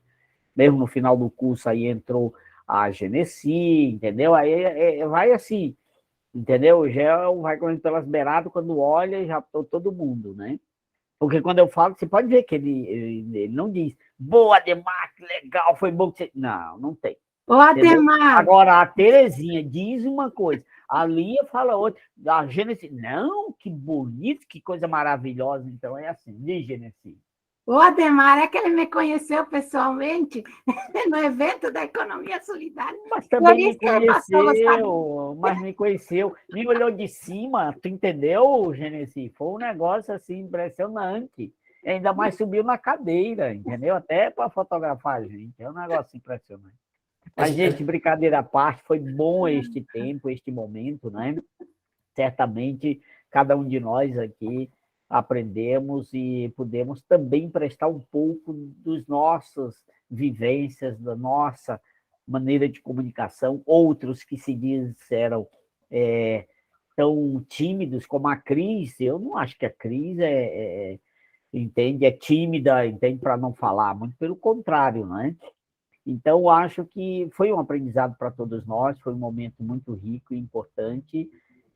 Mesmo no final do curso aí entrou a Genesi, entendeu? Aí vai assim, entendeu? Já vai correndo pelas beiradas, quando olha, já todo mundo, né? Porque quando eu falo, você pode ver que ele não diz, boa, Ademar, que legal, foi bom que você... Não tem. Ô, Ademar! Agora, a Terezinha diz uma coisa, a Lia fala outra, a Genesi, não, que bonito, que coisa maravilhosa. Então, é assim, diz, Genesi. O Ademar é que ele me conheceu pessoalmente no evento da Economia Solidária. Mas também me conheceu, me olhou de cima, tu entendeu, Genesi? Foi um negócio assim impressionante. E ainda mais subiu na cadeira, entendeu? Até para fotografar a gente. É um negócio impressionante. Mas, gente, brincadeira à parte, foi bom este tempo, este momento, né? Certamente, cada um de nós aqui aprendemos e pudemos também prestar um pouco das nossas vivências, da nossa maneira de comunicação. Outros que se disseram tão tímidos, como a Cris. Eu não acho que a Cris é tímida, entende, para não falar, muito pelo contrário, né? Então, acho que foi um aprendizado para todos nós, foi um momento muito rico e importante.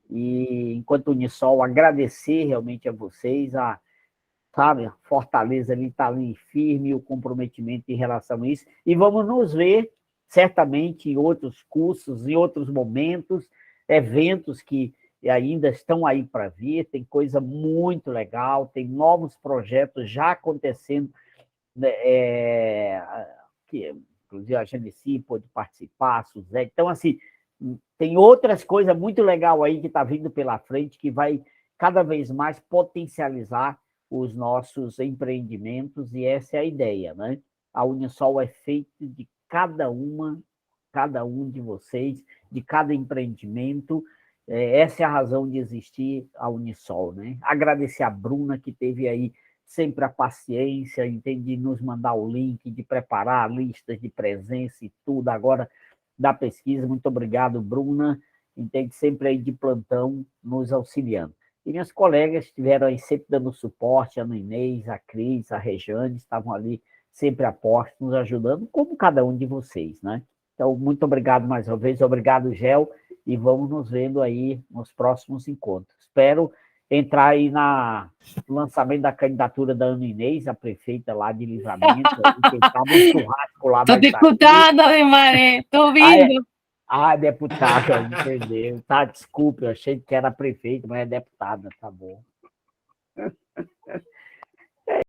E, enquanto Unisol, agradecer realmente a vocês, a Fortaleza ali está ali firme, o comprometimento em relação a isso. E vamos nos ver, certamente, em outros cursos, em outros momentos, eventos que ainda estão aí para vir. Tem coisa muito legal, tem novos projetos já acontecendo, né, que inclusive a Genesi pôde participar, a Suzete. Então, assim, tem outras coisas muito legais aí que está vindo pela frente, que vai cada vez mais potencializar os nossos empreendimentos, e essa é a ideia, né? A Unisol é feita de cada um de vocês, de cada empreendimento. Essa é a razão de existir a Unisol, né? Agradecer a Bruna, que teve aí sempre a paciência, entende, de nos mandar o link, de preparar listas de presença e tudo, agora da pesquisa. Muito obrigado, Bruna, entende, sempre aí de plantão, nos auxiliando. E minhas colegas estiveram aí sempre dando suporte, a Ana Inês, a Cris, a Rejane, estavam ali sempre a postos, nos ajudando, como cada um de vocês, né? Então, muito obrigado mais uma vez, obrigado, Gel, e vamos nos vendo aí nos próximos encontros. Espero entrar aí no lançamento da candidatura da Ana Inês, a prefeita lá de Livramento, quem sabe um churrasco lá Tô vai sair. deputada, né, Maré? Tô ouvindo. Deputada, entendeu? Tá, desculpe, eu achei que era prefeita, mas é deputada, tá bom.